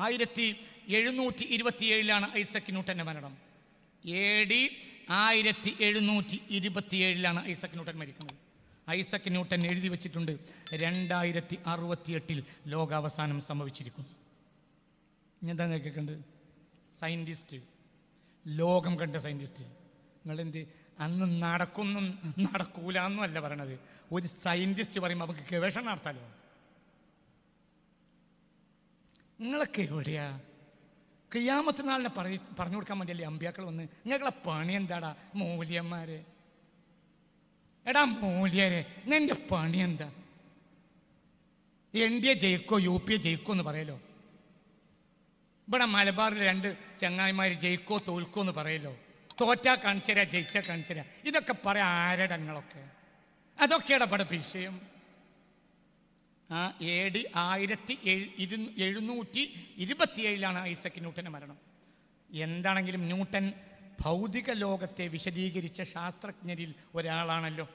1727 ഐസക് ന്യൂട്ടൻ്റെ മരണം. AD 1727 Isaac Newton മരിക്കുന്നത്. Isaac Newton എഴുതി വച്ചിട്ടുണ്ട് 2068 ലോകാവസാനം സംഭവിച്ചിരിക്കുന്നു. എന്താ കേൾക്കേണ്ടത്? സയൻറ്റിസ്റ്റ്, ലോകം കണ്ട സയൻറ്റിസ്റ്റ്. നിങ്ങളെന്ത് അന്ന് നടക്കൂല എന്നും അല്ല പറയണത്. ഒരു സയൻറ്റിസ്റ്റ് പറയുമ്പോൾ നമുക്ക് ഗവേഷണം നടത്താലോ. നിങ്ങളൊക്കെ എവിടെയാ? ഖിയാമത്ത് നാളിനെ പറഞ്ഞു കൊടുക്കാൻ വേണ്ടിയല്ലേ അമ്പിയാക്കൾ വന്ന്? നിങ്ങളെ പണി എന്താടാ മൂല്യന്മാരെ? എടാ മൂല്യരെ, നിന്റെ പണി എന്താ? NDA ജയിക്കോ UPA ജയിക്കോ എന്ന് പറയലോ. ഇവിടെ മലബാറിൽ 2 ചങ്ങായിമാർ ജയിക്കോ തോൽക്കോ എന്ന് പറയലോ. തോറ്റാ കാണിച്ചരാ, ജയിച്ചാ കാണിച്ചരാ. ഇതൊക്കെ പറയാം ആരടങ്ങളൊക്കെ. അതൊക്കെയാണ് ഇവിടെ വിഷയം. AD 1727 ഐസക് ന്യൂട്ടൻ്റെ മരണം. എന്താണെങ്കിലും ന്യൂട്ടൻ ഭൗതിക ലോകത്തെ വിശദീകരിച്ച ശാസ്ത്രജ്ഞരിൽ ഒരാളാണല്ലോ.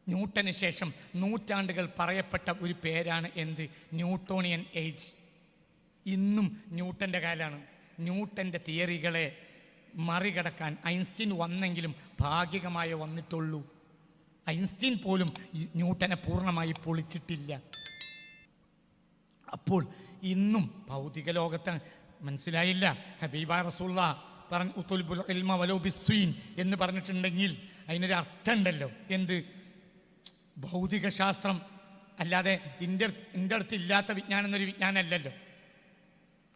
ന്യൂട്ടന് ശേഷം നൂറ്റാണ്ടുകൾ പറയപ്പെട്ട ഒരു പേരാണ് എന്ത്? Newtonian age. ഇന്നും ന്യൂട്ടൻ്റെ കാലാണ്. ന്യൂട്ടൻ്റെ തിയറികളെ മറികടക്കാൻ ഐൻസ്റ്റീൻ വന്നെങ്കിലും ഭാഗികമായി വന്നിട്ടുള്ളൂ. ഐൻസ്റ്റീൻ പോലും ന്യൂട്ടനെ പൂർണ്ണമായി പൊളിച്ചിട്ടില്ല. അപ്പോൾ ഇന്നും ഭൗതിക ലോകത്ത് മനസ്സിലായില്ല. ഹബീബ റസൂലുള്ള പറഞ്ഞു ഉത്തുൽബുൽ ഇൽമ വലൗ ബിസ്വീൻ എന്ന് പറഞ്ഞിട്ടുണ്ടെങ്കിൽ അതിനൊരു അർത്ഥം ഉണ്ടല്ലോ. എന്ത്? ഭൗതിക ശാസ്ത്രം അല്ലാതെ എൻ്റെ അടുത്ത് ഇല്ലാത്ത വിജ്ഞാനം എന്നൊരു വിജ്ഞാനമല്ലല്ലോ.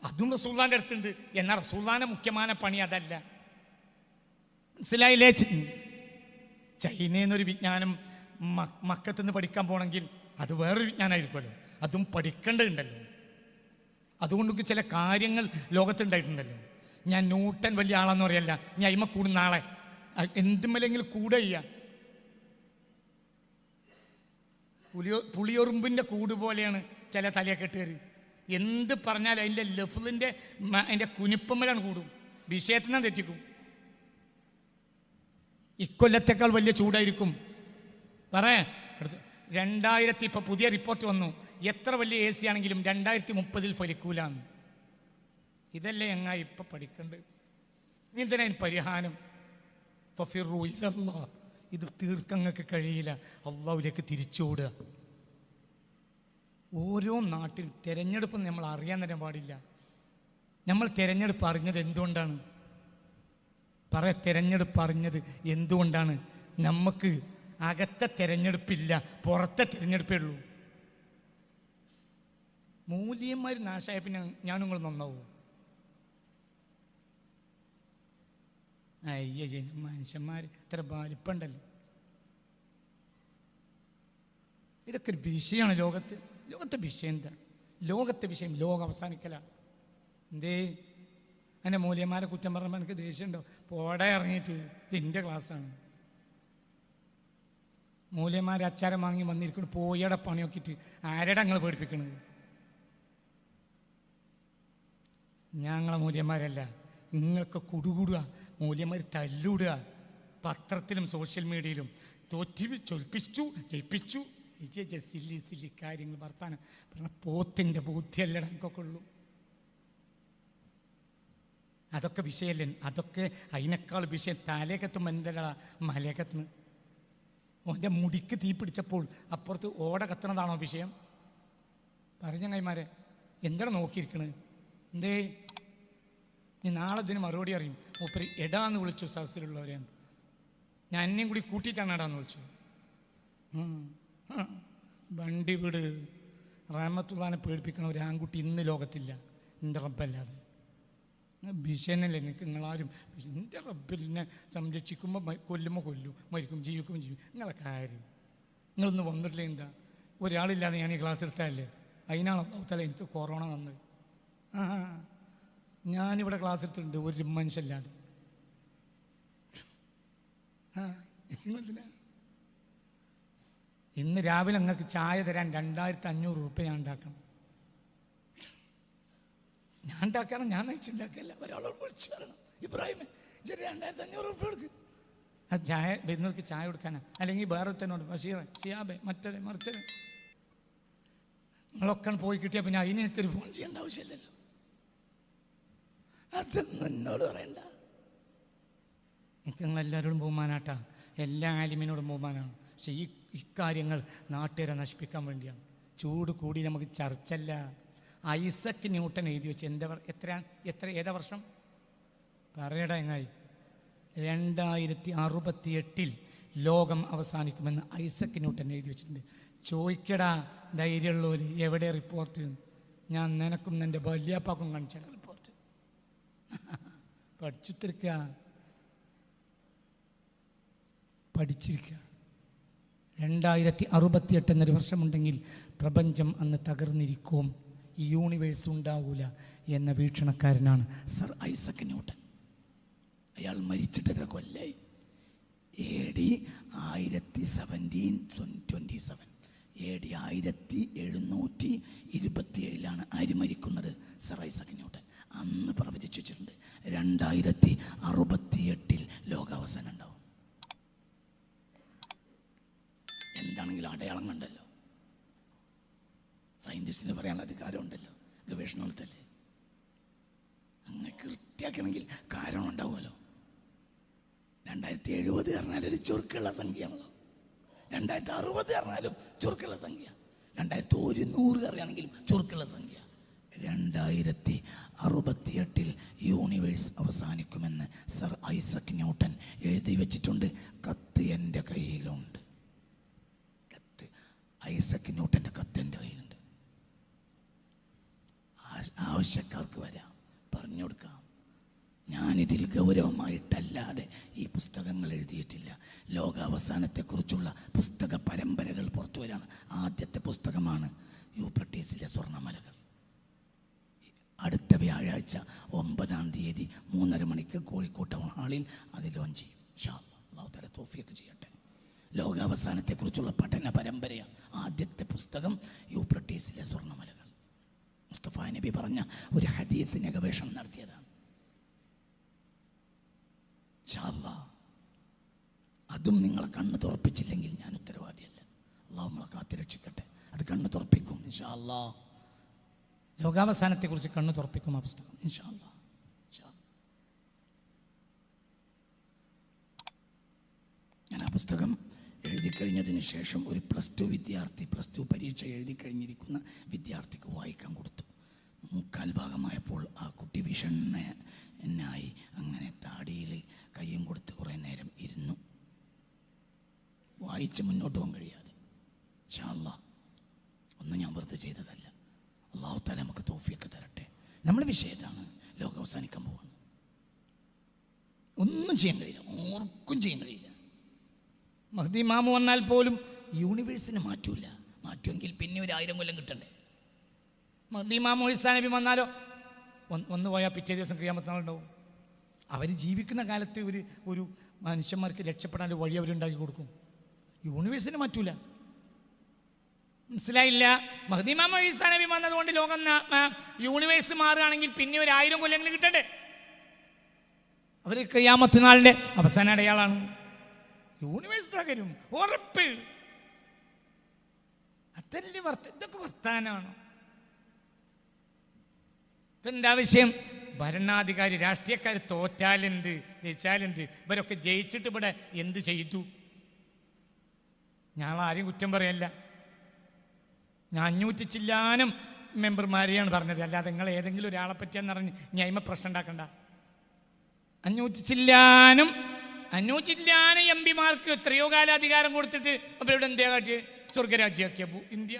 അതും റസൂലുള്ളാഹിൻ്റെ അടുത്തുണ്ട്. എന്നാൽ റസൂലുള്ളാഹിന്റെ മുഖ്യമായ പണി അതല്ല. മനസ്സിലായില്ലേ? ചൈനയിൽ നിന്നൊരു വിജ്ഞാനം മക്കത്തുനിന്ന് പഠിക്കാൻ പോകണമെങ്കിൽ അത് വേറൊരു വിജ്ഞാനമായിരിക്കുമല്ലോ. അതും പഠിക്കേണ്ടതുണ്ടല്ലോ. അതുകൊണ്ട് ചില കാര്യങ്ങൾ ലോകത്തുണ്ടായിട്ടുണ്ടല്ലോ. ഞാൻ ന്യൂട്ടൻ വലിയ ആളാന്ന് പറയല്ല, ഞാൻ അയിമ കൂടുന്ന ആളെ എന്തുമല്ലെങ്കിലും കൂടെ ചെയ്യുക. പുളിയൊറുമ്പിൻ്റെ കൂട് പോലെയാണ് ചില തലയെക്കെട്ടുകാർ. എന്ത് പറഞ്ഞാലും അതിൻ്റെ ലഫ്ലിൻ്റെ അതിൻ്റെ കുനിപ്പമ്മലാണ് കൂടും, വിഷയത്തിൽ നിന്ന് തെറ്റിക്കും. ഇക്കൊല്ലത്തേക്കാൾ വലിയ ചൂടായിരിക്കും. പറയാ 2000 ഇപ്പോൾ പുതിയ റിപ്പോർട്ട് വന്നു, എത്ര വലിയ AC ആണെങ്കിലും 2030 ഫലിക്കൂലാന്ന്. ഇതല്ലേ എങ്ങാ ഇപ്പം പഠിക്കേണ്ടത്? ഇതിന് പരിഹാരം ഫഫിറു ഇലല്ലാഹ്. ഇത് തീർക്കങ്ങൾക്ക് കഴിയില്ല. അള്ളാഹുവിലേക്ക് തിരിച്ചോടുക. ഓരോ നാട്ടിൽ തിരഞ്ഞെടുപ്പ് നമ്മൾ അറിയാൻ തന്നെ പാടില്ല. നമ്മൾ തിരഞ്ഞെടുപ്പ് അറിഞ്ഞത് എന്തുകൊണ്ടാണ്? തിരഞ്ഞെടുപ്പ് അറിഞ്ഞത് എന്തുകൊണ്ടാണ്? നമുക്ക് അകത്തെ തിരഞ്ഞെടുപ്പില്ല, പുറത്തെ തിരഞ്ഞെടുപ്പേ ഉള്ളൂ. മൂല്യന്മാർ നാശമായ പിന്നെ ഞാനും നിങ്ങൾ നന്നാവും. അയ്യ മനുഷ്യന്മാർ ഇത്ര വലിപ്പുണ്ടല്ലോ. ഇതൊക്കെ ഒരു വിഷയമാണ് ലോകത്തെ വിഷയം എന്താ? ലോകത്തെ വിഷയം ലോകം അവസാനിക്കലാണ്. എന്തേ എൻ്റെ മൂല്യന്മാരെ കുറ്റം പറഞ്ഞപ്പോൾ എനിക്ക് ദേഷ്യമുണ്ടോ? പോടെ ഇറങ്ങിയിട്ട് ഇതിൻ്റെ ക്ലാസ്സാണ്. മൂല്യന്മാരെ അച്ചാരം വാങ്ങി വന്നിരിക്കുന്നു, പോയടെ പണി നോക്കിയിട്ട് ആരുടെ ഞങ്ങൾ പേടിപ്പിക്കണത്? ഞങ്ങളെ മൂല്യന്മാരല്ല, നിങ്ങൾക്ക് കുടുകൂടുക, മൂല്യന്മാർ തല്ലുവിടുക. പത്രത്തിലും സോഷ്യൽ മീഡിയയിലും ജയിപ്പിച്ചു സില്ലി കാര്യങ്ങൾ വർത്താനം പറഞ്ഞ പോത്തിൻ്റെ ബുദ്ധിയല്ല എനിക്കൊക്കെ ഉള്ളൂ. അതൊക്കെ വിഷയമല്ലേ? അതൊക്കെ അതിനേക്കാൾ വിഷയം തലേക്കെത്തുമ്പോൾ എന്തല്ല മലയക്കത്തുന്നു. ഓൻ്റെ മുടിക്ക് തീ പിടിച്ചപ്പോൾ അപ്പുറത്ത് ഓട കത്തണതാണോ വിഷയം? പറഞ്ഞ കൈമാരെ എന്താണ് നോക്കിയിരിക്കണത്? എന്തേ നീ നാളെ ഇതിന് മറുപടി അറിയും. മൂപ്പര് എടാന്ന് വിളിച്ചു സദസ്സിലുള്ളവരെയാണ്. ഞാൻ എന്നെയും കൂടി കൂട്ടിയിട്ടാണ് എടാന്ന് വിളിച്ചത്. വണ്ടി വീട് റഹ്മത്തുള്ളാഹിനെ പേടിപ്പിക്കണ ഒരു ആൺകുട്ടി ഇന്ന് ലോകത്തില്ല, എൻ്റെ റബ്ബല്ലാതെ. ഭീഷണല്ലേ എനിക്ക് നിങ്ങളാരും? എൻ്റെ റബ്ബിനെ സംരക്ഷിക്കുമ്പോൾ കൊല്ലുമ്പോൾ കൊല്ലും, മരിക്കും ജീവിക്കുമ്പോൾ ജീവിക്കും. നിങ്ങളെ കാര്യം നിങ്ങളൊന്ന് വന്നിട്ടില്ല. എന്താ ഒരാളില്ലാതെ ഞാൻ ഈ ക്ലാസ് എടുത്താലേ? അതിനാണ് അല്ലാഹു തആല എനിക്ക് കൊറോണ വന്നത്. ഞാനിവിടെ ക്ലാസ് എടുത്തിട്ടുണ്ട് ഒരു മനുഷ്യല്ലാതെ. ഇന്ന് രാവിലെ നിങ്ങൾക്ക് ചായ തരാൻ 2500 രൂപ ഞാൻ ഉണ്ടാക്കണം. ഞാൻ ഉണ്ടാക്കണം, ഞാൻ നയിച്ചുണ്ടാക്കില്ല. ഒരാളോട് വിളിച്ചു തരണം, ഇബ്രാഹിം 2500 രൂപ എടുക്ക്. ആ ചായ വരുന്നവർക്ക് ചായ കൊടുക്കാനാണ്. അല്ലെങ്കിൽ വേറെ തന്നോട് ബഷീർ ഷിയാബെ മറ്റേ മറിച്ചത് നിങ്ങളൊക്കെ പോയി കിട്ടിയാൽ പിന്നെ അതിന് എനിക്കൊരു ഫോൺ ചെയ്യേണ്ട ആവശ്യമില്ലല്ലോ. അതൊന്നും എന്നോട് പറയണ്ട. എനിക്ക് നിങ്ങളെല്ലാവരോടും ബഹുമാനാട്ടാ, എല്ലാ ആലിമിനോടും ബഹുമാനമാണ്. പക്ഷെ ഇക്കാര്യങ്ങൾ നാട്ടുകാരെ നശിപ്പിക്കാൻ വേണ്ടിയാണ്. ചൂട് കൂടി നമുക്ക് ചർച്ചല്ല. ഐസക് ന്യൂട്ടൻ എഴുതി വെച്ച് ഏതാ വർഷം പറയടാ എങ്ങായി? 2068 ലോകം അവസാനിക്കുമെന്ന് ഐസക് ന്യൂട്ടൻ എഴുതി വെച്ചിട്ടുണ്ട്. ചോദിക്കടാ ധൈര്യമുള്ളവർ, എവിടെ റിപ്പോർട്ട്? ഞാൻ നിനക്കും നിൻ്റെ വല്യാപ്പാക്കും കാണിച്ച റിപ്പോർട്ട്. പഠിച്ചിരിക്കുക. 2068 എന്നൊരു വർഷമുണ്ടെങ്കിൽ പ്രപഞ്ചം അന്ന് തകർന്നിരിക്കും, ഈ യൂണിവേഴ്സ് ഉണ്ടാവൂല എന്ന വീക്ഷണക്കാരനാണ് സർ ഐസക് ന്യൂട്ടൻ. അയാൾ മരിച്ചിട്ട് എത്ര കൊല്ലായി? AD 1727 AD 1727 ആര് മരിക്കുന്നത്? Sir Isaac Newton. അന്ന് പ്രവചിച്ചു വെച്ചിട്ടുണ്ട് 2068 ലോകാവസാനം ഉണ്ടാവും. എന്താണെങ്കിലും അടയാളം കണ്ടല്ലോ, സയൻറ്റിസ്റ്റിന് പറയാനുള്ള അധികാരമുണ്ടല്ലോ, ഗവേഷണത്തല്ലേ. അങ്ങനെ കൃത്യമാക്കണമെങ്കിൽ കാരണം ഉണ്ടാവുമല്ലോ. 2070 പറഞ്ഞാൽ ഒരു ചുരുക്കുള്ള സംഖ്യയാണല്ലോ. 2060 പറഞ്ഞാലും ചുരുക്കുള്ള സംഖ്യ. 2100 അറിയാണെങ്കിലും ചുരുക്കുള്ള സംഖ്യ. 2068 യൂണിവേഴ്സ് അവസാനിക്കുമെന്ന് സർ ഐസക് ന്യൂട്ടൻ എഴുതി വെച്ചിട്ടുണ്ട്. കത്ത് എൻ്റെ കയ്യിലുണ്ട്. കത്ത്, ഐസക് ന്യൂട്ടൻ്റെ കത്ത് എൻ്റെ കയ്യിലുണ്ട്. ആവശ്യക്കാർക്ക് വരാം, പറഞ്ഞു കൊടുക്കാം. ഞാനിതിൽ ഗൗരവമായിട്ടല്ലാതെ ഈ പുസ്തകങ്ങൾ എഴുതിയിട്ടില്ല. ലോകാവസാനത്തെക്കുറിച്ചുള്ള പുസ്തക പരമ്പരകൾ പുറത്തു വരികയാണ്. ആദ്യത്തെ പുസ്തകമാണ് യൂഫ്രട്ടീസിലെ സ്വർണ്ണമലകൾ. അടുത്ത വ്യാഴാഴ്ച 9-ാം തീയതി 3:30 മണിക്ക് കോഴിക്കോട് ടൗൺ ഹാളിൽ അത് ലോഞ്ച് ചെയ്യും. ഇൻഷാ അല്ലാഹ്. അല്ലാഹു തആല തൗഫീഖ് ചെയ്യട്ടെ. ലോകാവസാനത്തെക്കുറിച്ചുള്ള പഠന പരമ്പരയാണ്. ആദ്യത്തെ പുസ്തകം യൂഫ്രട്ടീസിലെ സ്വർണ്ണമലകൾ. മുസ്തഫ നബി പറഞ്ഞ ഒരു ഹദീസിനെ ഗവേഷണം നടത്തിയതാണ്. ഇൻഷാ അല്ലാഹ് അതും നിങ്ങളെ കണ്ണ് തുറപ്പിച്ചില്ലെങ്കിൽ ഞാൻ ഉത്തരവാദിയല്ല. അല്ലാഹു നമ്മളെ കാത്തിരക്ഷിക്കട്ടെ. അത് കണ്ണ് തുറപ്പിക്കും ഇൻഷാ അല്ലാഹ്. ലോകാവസാനത്തെക്കുറിച്ച് കണ്ണ് തുറപ്പിക്കും ആ പുസ്തകം ഇൻഷാ അല്ലാഹ്. ഞാൻ ആ പുസ്തകം എഴുതി കഴിഞ്ഞതിന് ശേഷം ഒരു +2 വിദ്യാർത്ഥി, +2 പരീക്ഷ എഴുതി കഴിഞ്ഞിരിക്കുന്ന വിദ്യാർത്ഥിക്ക് വായിക്കാൻ കൊടുത്തു. 3/4 ഭാഗമായപ്പോൾ ആ കുട്ടി വിഷണ്ണനായി അങ്ങനെ താടിയിൽ കയ്യും കൊടുത്ത് കുറേ നേരം ഇരുന്നു. വായിച്ച് മുന്നോട്ട് പോകാൻ കഴിയാതെ. ഇൻഷാ അല്ലാഹ് ഒന്നും ഞാൻ വെറുതെ ചെയ്തതല്ല. അല്ലാഹു തആല നമുക്ക് തൗഫീഖ് തരട്ടെ. നമ്മുടെ വിഷയം ഇതാണ്. ലോകം അവസാനിക്കാൻ പോവാണ്. ഒന്നും ചെയ്യാൻ കഴിയില്ല, ഓർക്കും ചെയ്യാൻ കഴിയില്ല. മഹ്ദി ഇമാമ് വന്നാൽ പോലും യൂണിവേഴ്സിനെ മാറ്റൂല. മാറ്റുമെങ്കിൽ പിന്നെ 1000 കൊല്ലം കിട്ടണ്ടേ. മഹ്ദി ഇമാമ് ഈസാ നബി വന്നാലോ ഒന്ന് പോയാൽ പിറ്റേ ദിവസം ഖിയാമത്ത് നാളുണ്ടാവും. അവർ ജീവിക്കുന്ന കാലത്ത് ഒരു മനുഷ്യന്മാർക്ക് രക്ഷപ്പെടാൻ വഴി അവരുണ്ടാക്കി കൊടുക്കും. യൂണിവേഴ്സിനെ മാറ്റൂല. മനസ്സിലായില്ല? മഹ്ദി ഇമാമ് ഈസാ നബി വന്നതുകൊണ്ട് ലോകം യൂണിവേഴ്സ് മാറുകയാണെങ്കിൽ പിന്നെ 1000 കൊല്ലങ്ങൾ കിട്ടണ്ടേ. അവർ ഖിയാമത്ത് നാളിൻ്റെ അവസാന അടയാളാണ്. യൂണിവേഴ്സ് തകരും ഉറപ്പ്. അതല്ലേ ഇതൊക്കെ വർത്താനാണ്. ഇപ്പം എന്താ വിഷയം? ഭരണാധികാരി രാഷ്ട്രീയക്കാർ തോറ്റാലെന്ത് ജയിച്ചാലെന്ത്? ഇവരൊക്കെ ജയിച്ചിട്ട് ഇവിടെ എന്ത് ചെയ്തു? ഞാൻ ആരെയും കുറ്റം പറയല്ല. ഞാൻ 500 ചില്ലാനം മെമ്പർമാരെയാണ് പറഞ്ഞത്. അല്ലാതെ നിങ്ങൾ ഏതെങ്കിലും ഒരാളെ പറ്റിയാന്ന് പറഞ്ഞ് ഞാൻ പ്രശ്നം ഉണ്ടാക്കണ്ട. 500 ചില്ലാനം MP-മാർക്ക് എത്രയോ കാലം അധികാരം കൊടുത്തിട്ട് അവരുടെ എന്താ കാട്ടിയ? സ്വർഗരാജ്യമാക്കിയ ഇന്ത്യ.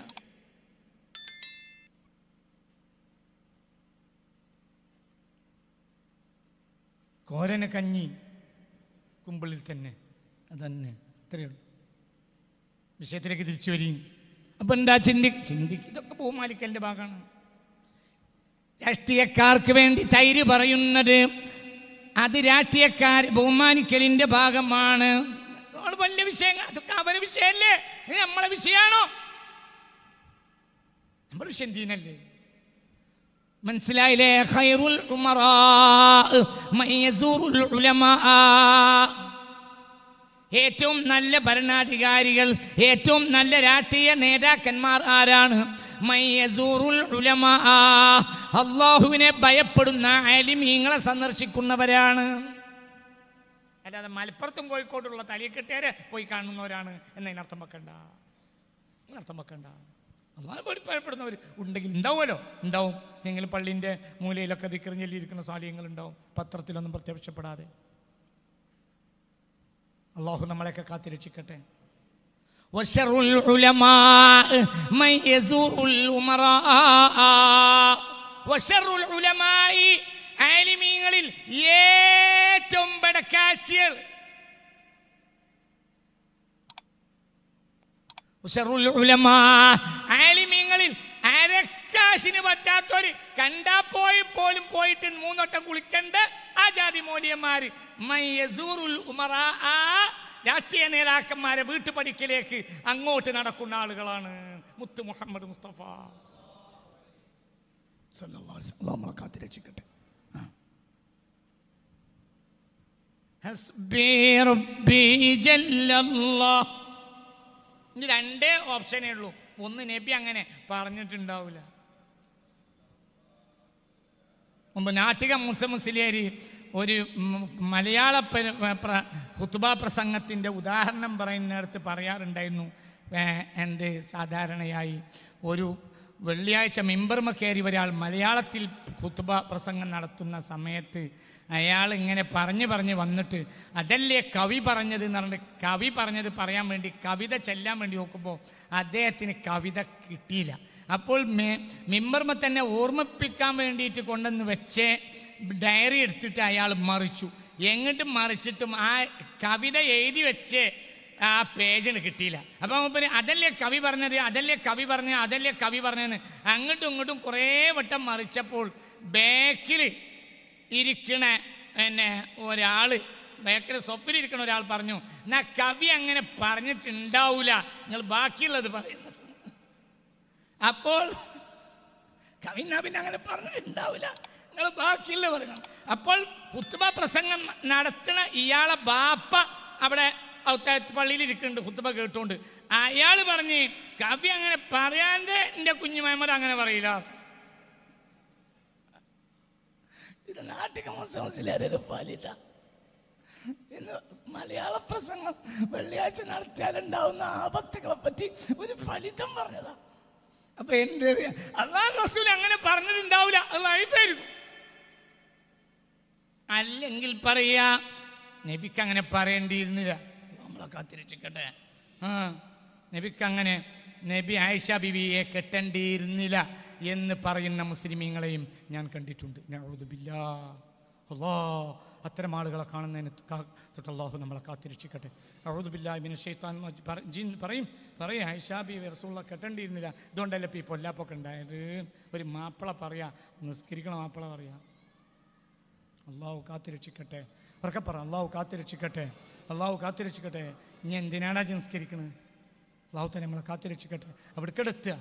കോരന് കഞ്ഞി കുമ്പിളിൽ തന്നെ. അതന്നെ, ഇത്രയുള്ളൂ. വിഷയത്തിലേക്ക് തിരിച്ചു വരും. അപ്പം എന്താ ചിന്തിക്ക്. ഇതൊക്കെ ബഹുമാനിക്കലിൻ്റെ ഭാഗമാണ്. രാഷ്ട്രീയക്കാർക്ക് വേണ്ടി തൈര് പറയുന്നത് അത് രാഷ്ട്രീയക്കാർ ബഹുമാനിക്കലിൻ്റെ ഭാഗമാണ്. വലിയ വിഷയങ്ങൾ അതൊക്കെ അവരെ വിഷയമല്ലേ? ഇത് നമ്മളെ വിഷയമാണോ? നമ്മുടെ വിഷയം ദീനല്ലേ? മനസ്സിലായില്ലേ? ഖൈറുൽ ഉമറാ മൻ യസൂറുൽ ഉലമാ. ഏറ്റവും നല്ല ഭരണാധികാരികൾ, ഏറ്റവും നല്ല രാഷ്ട്രീയ നേതാക്കന്മാർ ആരാണ്? മയ്യസൂറുൽ ഉലമാ, അല്ലാഹുവിനെ ഭയപ്പെടുന്ന ആലിമീങ്ങളെ സന്ദർശിക്കുന്നവരാണ്. അല്ലാതെ മലപ്പുറത്തും കോഴിക്കോടുള്ള തലയെക്കെട്ടേരെ പോയി കാണുന്നവരാണ് എന്നതിനർത്ഥം വെക്കണ്ട. അല്ലാഹു ഭയപ്പെടുന്നവർ ഉണ്ടെങ്കിൽ ഉണ്ടാവുമല്ലോ, ഉണ്ടാവും. എങ്കിലും പള്ളിൻ്റെ മൂലയിലൊക്കെ ദിക്ർ ചൊല്ലിയിരിക്കുന്ന സാലിഹ്യങ്ങൾ ഉണ്ടാവും, പത്രത്തിലൊന്നും പ്രത്യക്ഷപ്പെടാതെ. അല്ലാഹു നമ്മളെയൊക്കെ കാത്തിരക്ഷിക്കട്ടെ. വശറുൽ ഉലമാ മൻ യസൂറുൽ ഉമറാ, വശറുൽ ഉലമായി, ആലിമീങ്ങളിൽ ഏറ്റവും ബടക്കാച്ചികൾ. വശറുൽ ഉലമാ, ആലിമീങ്ങളിൽ അരക്കാശിന് പറ്റാത്തൊരു കണ്ടാ പോലും പോയിട്ട് 3 വട്ടം കുളിക്കണ്ട ആ ജാതി മോലിയന്മാര്. മൻ യസൂറുൽ ഉമറാ, രാഷ്ട്രീയ നേതാക്കന്മാരെ വീട്ടുപടിക്കലേക്ക് അങ്ങോട്ട് നടക്കുന്ന ആളുകളാണ്. മുത്ത് മുഹമ്മദ് മുസ്തഫ സല്ലല്ലാഹു അലൈഹി വസല്ലം നമ്മളെ കാത്തിരക്ഷിക്കട്ടെ. ഹസ്ബി റബ്ബി ജല്ലല്ലാഹ്. ഇനി 2 ഓപ്ഷനേ ഉള്ളൂ. ഒന്ന്, നബി അങ്ങനെ പറഞ്ഞിട്ടുണ്ടാവില്ല. മുമ്പ് നാട്ടിക മുസ്ലിയാരി ഒരു മലയാള ഖുത്ബ പ്രസംഗത്തിൻ്റെ ഉദാഹരണം പറയുന്നിടത്ത് പറയാറുണ്ടായിരുന്നു. എന്ത് സാധാരണയായി ഒരു വെള്ളിയാഴ്ച മിമ്പർമ കയറി ഒരാൾ മലയാളത്തിൽ ഖുത്ബ പ്രസംഗം നടത്തുന്ന സമയത്ത് അയാൾ ഇങ്ങനെ പറഞ്ഞ് വന്നിട്ട് അതല്ലേ കവി പറഞ്ഞത് എന്ന് പറഞ്ഞിട്ട് കവി പറഞ്ഞത് പറയാൻ വേണ്ടി കവിത ചെല്ലാൻ വേണ്ടി നോക്കുമ്പോൾ അദ്ദേഹത്തിന് കവിത കിട്ടിയില്ല. അപ്പോൾ മിമ്പർമ തന്നെ ഓർമ്മിപ്പിക്കാൻ വേണ്ടിയിട്ട് കൊണ്ടുവന്ന് വെച്ച് ഡയറി എടുത്തിട്ട് അയാൾ മറിച്ചു. എങ്ങോട്ടും മറിച്ചിട്ടും ആ കവിത എഴുതി വെച്ച് ആ പേജിന് കിട്ടിയില്ല. അപ്പം അതല്ലേ കവി പറഞ്ഞതെന്ന് അങ്ങോട്ടും ഇങ്ങോട്ടും കുറേ വട്ടം മറിച്ചപ്പോൾ ബാക്കിൽ ഇരിക്കണ ഒരാൾ, ബാക്കിൽ സ്വപ്പിലിരിക്കണ ഒരാൾ പറഞ്ഞു, എന്നാ കവി അങ്ങനെ പറഞ്ഞിട്ടുണ്ടാവൂല, നിങ്ങൾ ബാക്കിയുള്ളത് പറയുന്നത്. അപ്പോൾ കവി പിന്നെ അങ്ങനെ പറഞ്ഞിട്ടുണ്ടാവില്ല, നിങ്ങൾ ബാക്കിയുള്ള പറയണം. അപ്പോൾ ഖുത്ബ പ്രസംഗം നടത്തുന്ന ഇയാളെ ബാപ്പ അവിടെ പള്ളിയിൽ ഇരിക്കുന്നുണ്ട്, ഖുത്ബ കേട്ടുകൊണ്ട്. അയാൾ പറഞ്ഞ് കവി അങ്ങനെ പറയാണ്ട് എൻ്റെ കുഞ്ഞു മുഹമ്മദ് അങ്ങനെ പറയില്ല. ഇത് നാട്ടിക മുസ്ലിം ഫലിത എന്ന് മലയാള പ്രസംഗം വെള്ളിയാഴ്ച നടത്തിയാലുണ്ടാവുന്ന ആപത്തുകളെ പറ്റി ഒരു ഫലിതം പറഞ്ഞതാ. അപ്പൊ എൻ്റെ അല്ലാഹു റസൂൽ അങ്ങനെ പറഞ്ഞിട്ടുണ്ടാവില്ല, അത് ലൈഫായിരിക്കും. അല്ലെങ്കിൽ പറയാ നബിക്ക് അങ്ങനെ പറയേണ്ടിയിരുന്നില്ല, നമ്മളെ കാത്തിരക്ഷിക്കട്ടെ. നബിക്ക് അങ്ങനെ നബി ആയിഷ ബിവിയെ കെട്ടേണ്ടിയിരുന്നില്ല എന്ന് പറയുന്ന മുസ്ലിമീങ്ങളെയും ഞാൻ കണ്ടിട്ടുണ്ട്. നഊദു ബില്ലാഹ്. അത്തരം ആളുകളെ കാണുന്നതിന് തൊട്ട് അല്ലാഹു നമ്മളെ കാത്തിരക്ഷിക്കട്ടെ. അഊദു ബില്ലാഹി മിനശ് ശൈത്താൻ ജിൻ പറയും ആയിഷ ബിവി റസൂലുള്ളാഹി കെട്ടേണ്ടിയിരുന്നില്ല. ഇതുകൊണ്ടല്ലേ ഇപ്പോൾ ഈ പൊല്ലാപ്പൊക്കെ ഉണ്ടായത്. ഒരു മാപ്പിള പറയാ, നിസ്കരിക്കണ മാപ്പിള പറയാ. അല്ലാഹു കാത്തിരക്ഷിക്കട്ടെ. ഉറക്കെ പറ, അല്ലാഹു കാത്തിരക്ഷിക്കട്ടെ, അല്ലാഹു കാത്തിരക്ഷിക്കട്ടെ. ഇനി എന്തിനാണ് നിസ്കരിക്കണത്? അല്ലാഹു തന്നെ നമ്മളെ കാത്തിരക്ഷിക്കട്ടെ. അവിടേക്കെടുത്തുക.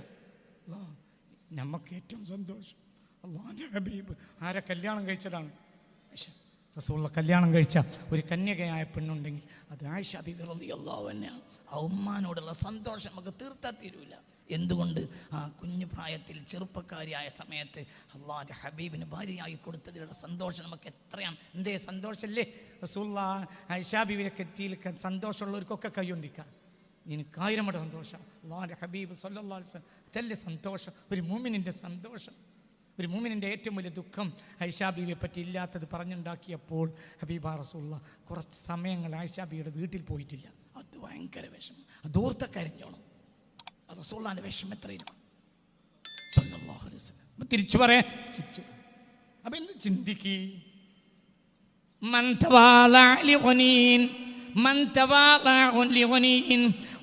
നമുക്ക് ഏറ്റവും സന്തോഷം അല്ലാഹുവിൻ്റെ ഹബീബ് ആരെ കല്യാണം കഴിച്ചതാണ്? റസൂലുള്ള കല്യാണം കഴിച്ച ഒരു കന്യകയായ പെണ്ണുണ്ടെങ്കിൽ അത് ആയിഷ ബിബി റളിയല്ലാഹു അൻഹ. ആ ഉമ്മാനോടുള്ള സന്തോഷം നമുക്ക് തീർത്താ തീരൂല. എന്തുകൊണ്ട്? ആ കുഞ്ഞു പ്രായത്തിൽ ചെറുപ്പക്കാരിയായ സമയത്ത് അല്ലാഹുവിൻ്റെ ഹബീബിന് ഭാര്യയായി കൊടുത്തതിലുള്ള സന്തോഷം നമുക്ക് എത്രയാണ്. എന്തേ സന്തോഷമല്ലേ? റസൂലുള്ള ആയിഷ ബിബിയെ കെറ്റിയിൽ സന്തോഷമുള്ളവർക്കൊക്കെ കൈകൊണ്ടിരിക്കുക. എനിക്ക് 1000 മടങ്ങ് സന്തോഷം. അല്ലാഹുവിൻ്റെ ഹബീബ് സല്ലല്ലാഹു അലൈഹി വസല്ലം അതല്ലേ സന്തോഷം, ഒരു മുഅ്മിനിൻ്റെ സന്തോഷം. ഒരു മുഅ്മിനിൻ്റെ ഏറ്റവും വലിയ ദുഃഖം ആയിഷ ബീവിയെ പറ്റി ഇല്ലാത്തത് പറഞ്ഞുണ്ടാക്കിയപ്പോൾ ഹബീബ റസൂലുള്ളാഹി കുറച്ച് സമയങ്ങൾ ആയിഷ ബീവിയുടെ വീട്ടിൽ പോയിട്ടില്ല. അത് ഭയങ്കര വിഷമം, അതോർത്ത കരഞ്ഞോണം. റസൂലുള്ളാഹിന്റെ വിഷമം എത്രയാണ് സല്ലല്ലാഹു അലൈഹി വസല്ലം. തിരിച്ചു പറയാ, അപ്പം എന്ത് ചിന്തിക്ക്.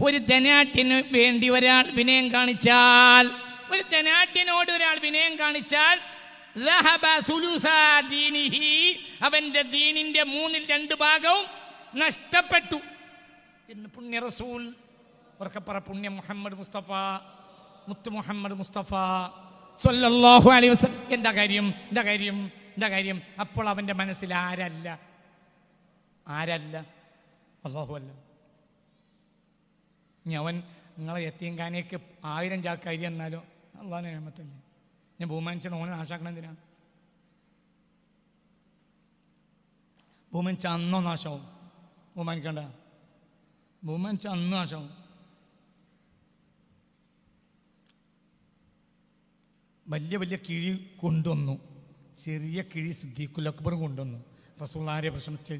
ഒരു ധനാഢ്യന് വേണ്ടി ഒരാൾ വിനയം കാണിച്ചാൽ, ഒരു ധനാഢ്യനോട് ഒരാൾ വിനയം കാണിച്ചാൽ അവന്റെ ദീനിന്റെ 2/3 ഭാഗവും നഷ്ടപ്പെട്ടു എന്ന് പുണ്യ റസൂൽ. ഉറക്കപ്പറ പുണ്യ മുഹമ്മദ് മുസ്തഫ, മുത്ത് മുഹമ്മദ് മുസ്തഫ സല്ലല്ലാഹു അലൈഹി വസല്ലം. എന്താ കാര്യം? അപ്പോൾ അവന്റെ മനസ്സിൽ ആരല്ല? അല്ലാഹു അല്ല. ഇനി അവൻ നിങ്ങളെ യത്തീംഖാനയ്ക്ക് 1000 ചാക്ക് അരി എന്നാലോ അള്ളാഹുവിൻ്റെ നിഅമത്തല്ലേ. ഞാൻ ബഹുമാനിച്ചാൽ ഓനെ നാശാക്കണം എന്തിനാ? ബഹുമാനിച്ച അന്നോ നാശമാവും. ബഹുമാനിക്കണ്ട, ബഹുമാനിച്ച അന്ന് നാശമാവും. വലിയ വലിയ കിഴി കൊണ്ടുവന്നു, ചെറിയ കിഴി സിദ്ദീഖുൽ അക്ബർ കൊണ്ടുവന്നു. റസൂലുള്ളാഹിയെ പ്രശംസിച്ച്,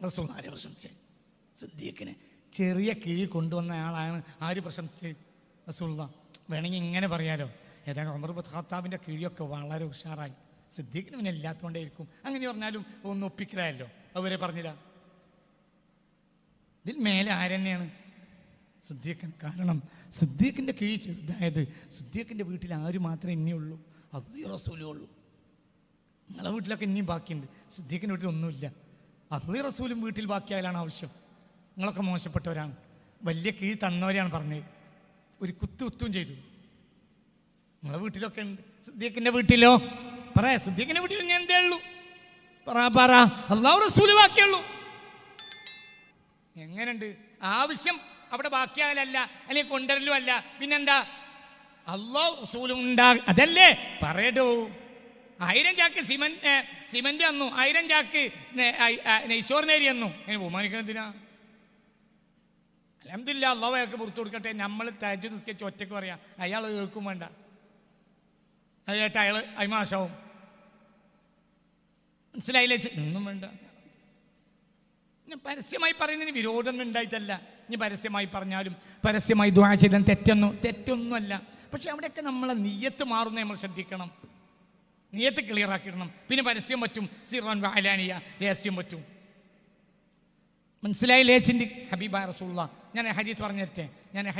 റസൂലുള്ളാഹിയെ പ്രശംസിച്ച്. സിദ്ദീഖിനെ ചെറിയ കിഴി കൊണ്ടുവന്ന ആളാണ് ആര് പ്രശംസിച്ച്? റസൂലുള്ളാഹ്. വേണമെങ്കിൽ ഇങ്ങനെ പറയാലോ, ഏതാണ്ട് ഉമർ ഇബ്നു ഖത്താബിൻ്റെ കിഴിയൊക്കെ വളരെ ഉഷാറായി, സിദ്ദീഖിന് പിന്നെ ഇല്ലാത്തതുകൊണ്ടേയിരിക്കും. അങ്ങനെ പറഞ്ഞാലും ഒന്ന് ഒപ്പിക്കലായല്ലോ, അതുവരെ പറഞ്ഞില്ല. ഇതിൽ മേലെ ആരെന്നെയാണ്? സിദ്ദീഖൻ. കാരണം സിദ്ദീഖിൻ്റെ കിഴി ചെറുതായത്, സിദ്ദീഖിൻ്റെ വീട്ടിൽ ആര് മാത്രമേ ഇനിയുള്ളൂ? അള്ളാഹു റസൂലേ ഉള്ളൂ. നിങ്ങളെ വീട്ടിലൊക്കെ ഇനിയും ബാക്കിയുണ്ട്, സിദ്ദീഖിൻ്റെ വീട്ടിൽ ഒന്നുമില്ല. അള്ളാഹു റസൂലും വീട്ടിൽ ബാക്കിയായാലാണ് ആവശ്യം. നിങ്ങളൊക്കെ മോശപ്പെട്ടവരാണ്, വലിയ കിഴി തന്നവരെയാണ് പറഞ്ഞത്. ഒരു കുത്തും ചെയ്തു. നിങ്ങളെ വീട്ടിലൊക്കെ ഉണ്ട്, സിദ്ദീഖിൻ്റെ വീട്ടിലോ? പറയാ, സിദ്ദീഖിൻ്റെ വീട്ടിൽ ഞാൻ എന്തേ ഉള്ളൂ? പറ, അള്ളാഹു റസൂല് ബാക്കിയുള്ളൂ. എങ്ങനെയുണ്ട്? ആവശ്യം അവിടെ ബാക്കിയാകലല്ല, അല്ലെങ്കിൽ കൊണ്ടുവരലും അല്ല, പിന്നെന്താ? അള്ളാഹു റസൂലും അതല്ലേ പറയടോ. 1000 ചാക്ക് സിമന്റ് തന്നു, 1000 ചാക്ക് നെയ്ച്ചോറിനേരി തന്നു. അതിന് ബഹുമാനിക്കണതിനാ? അൽഹംദുലില്ലാ, അള്ളാഹു അയാൾക്ക് പുറത്തു കൊടുക്കട്ടെ. നമ്മൾ തഹജ്ജുദ് നിസ്കരിച്ച് ഒറ്റയ്ക്ക് പറയാം, അയാൾ കേൾക്കും വേണ്ട, അത് കേട്ട അയാൾ അയിമാശാവും. മനസ്സിലായില്ലേ? ഒന്നും വേണ്ട. ഞാൻ പരസ്യമായി പറയുന്നതിന് വിരോധമൊന്നും ഉണ്ടായിട്ടല്ല. ഇനി പരസ്യമായി പറഞ്ഞാലും പരസ്യമായി ദുആ ചെയ്താൽ തെറ്റൊന്നുമല്ല. പക്ഷെ അവിടെയൊക്കെ നമ്മളെ നിയ്യത്ത് മാറുന്ന നമ്മൾ ശ്രദ്ധിക്കണം. നിയ്യത്ത് ക്ലിയർ ആക്കിയിടണം. പിന്നെ പരസ്യം പറ്റും, സിർറൻ വ അലാനിയ, രഹസ്യം പറ്റും. മനസ്സിലായില്ലേ? ചിന്തി. ഹബീബായ റസൂലുള്ളാഹ്. ഞാൻ ഹദീസ് പറഞ്ഞു തരട്ടെ. ഞാനൊരു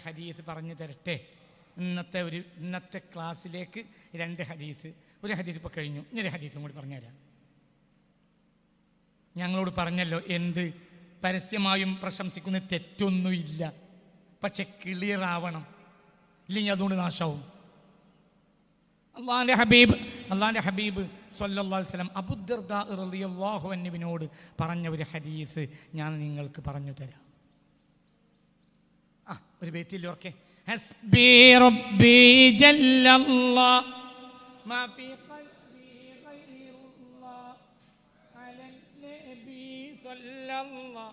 ഹദീസ് പറഞ്ഞു തരട്ടെ. ഇന്നത്തെ ക്ലാസ്സിലേക്ക് 2 ഹദീസ്. ഒരു ഹദീസ് ഇപ്പോൾ കഴിഞ്ഞു, ഇനി ഒരു ഹദീസും കൂടി പറഞ്ഞുതരാം. ഞങ്ങളോട് പറഞ്ഞല്ലോ, എന്ത് പരസ്യമായും പ്രശംസിക്കുന്ന തെറ്റൊന്നുമില്ല, പക്ഷെ ക്ലിയർ ആവണം, ഇല്ലെങ്കിൽ അതുകൊണ്ട് നാശാവും. അള്ളാഹിൻ്റെ ഹബീബ് സ്വല്ലല്ലാഹു അലൈഹി വസല്ലം അബൂദർദാ റളിയല്ലാഹു അൻഹുവിനോട് പറഞ്ഞ ഒരു ഹദീസ് ഞാൻ നിങ്ങൾക്ക് പറഞ്ഞു തരാം. ഒരു ബൈത്തിൽ ഓർക്കെ. ഹസ്ബി റബ്ബി ജല്ലല്ലാഹ് മാ ഫീ ഖൽബി ഗൈറുല്ലാഹ് അലൻ നബി സ്വല്ലല്ലാഹു ലാ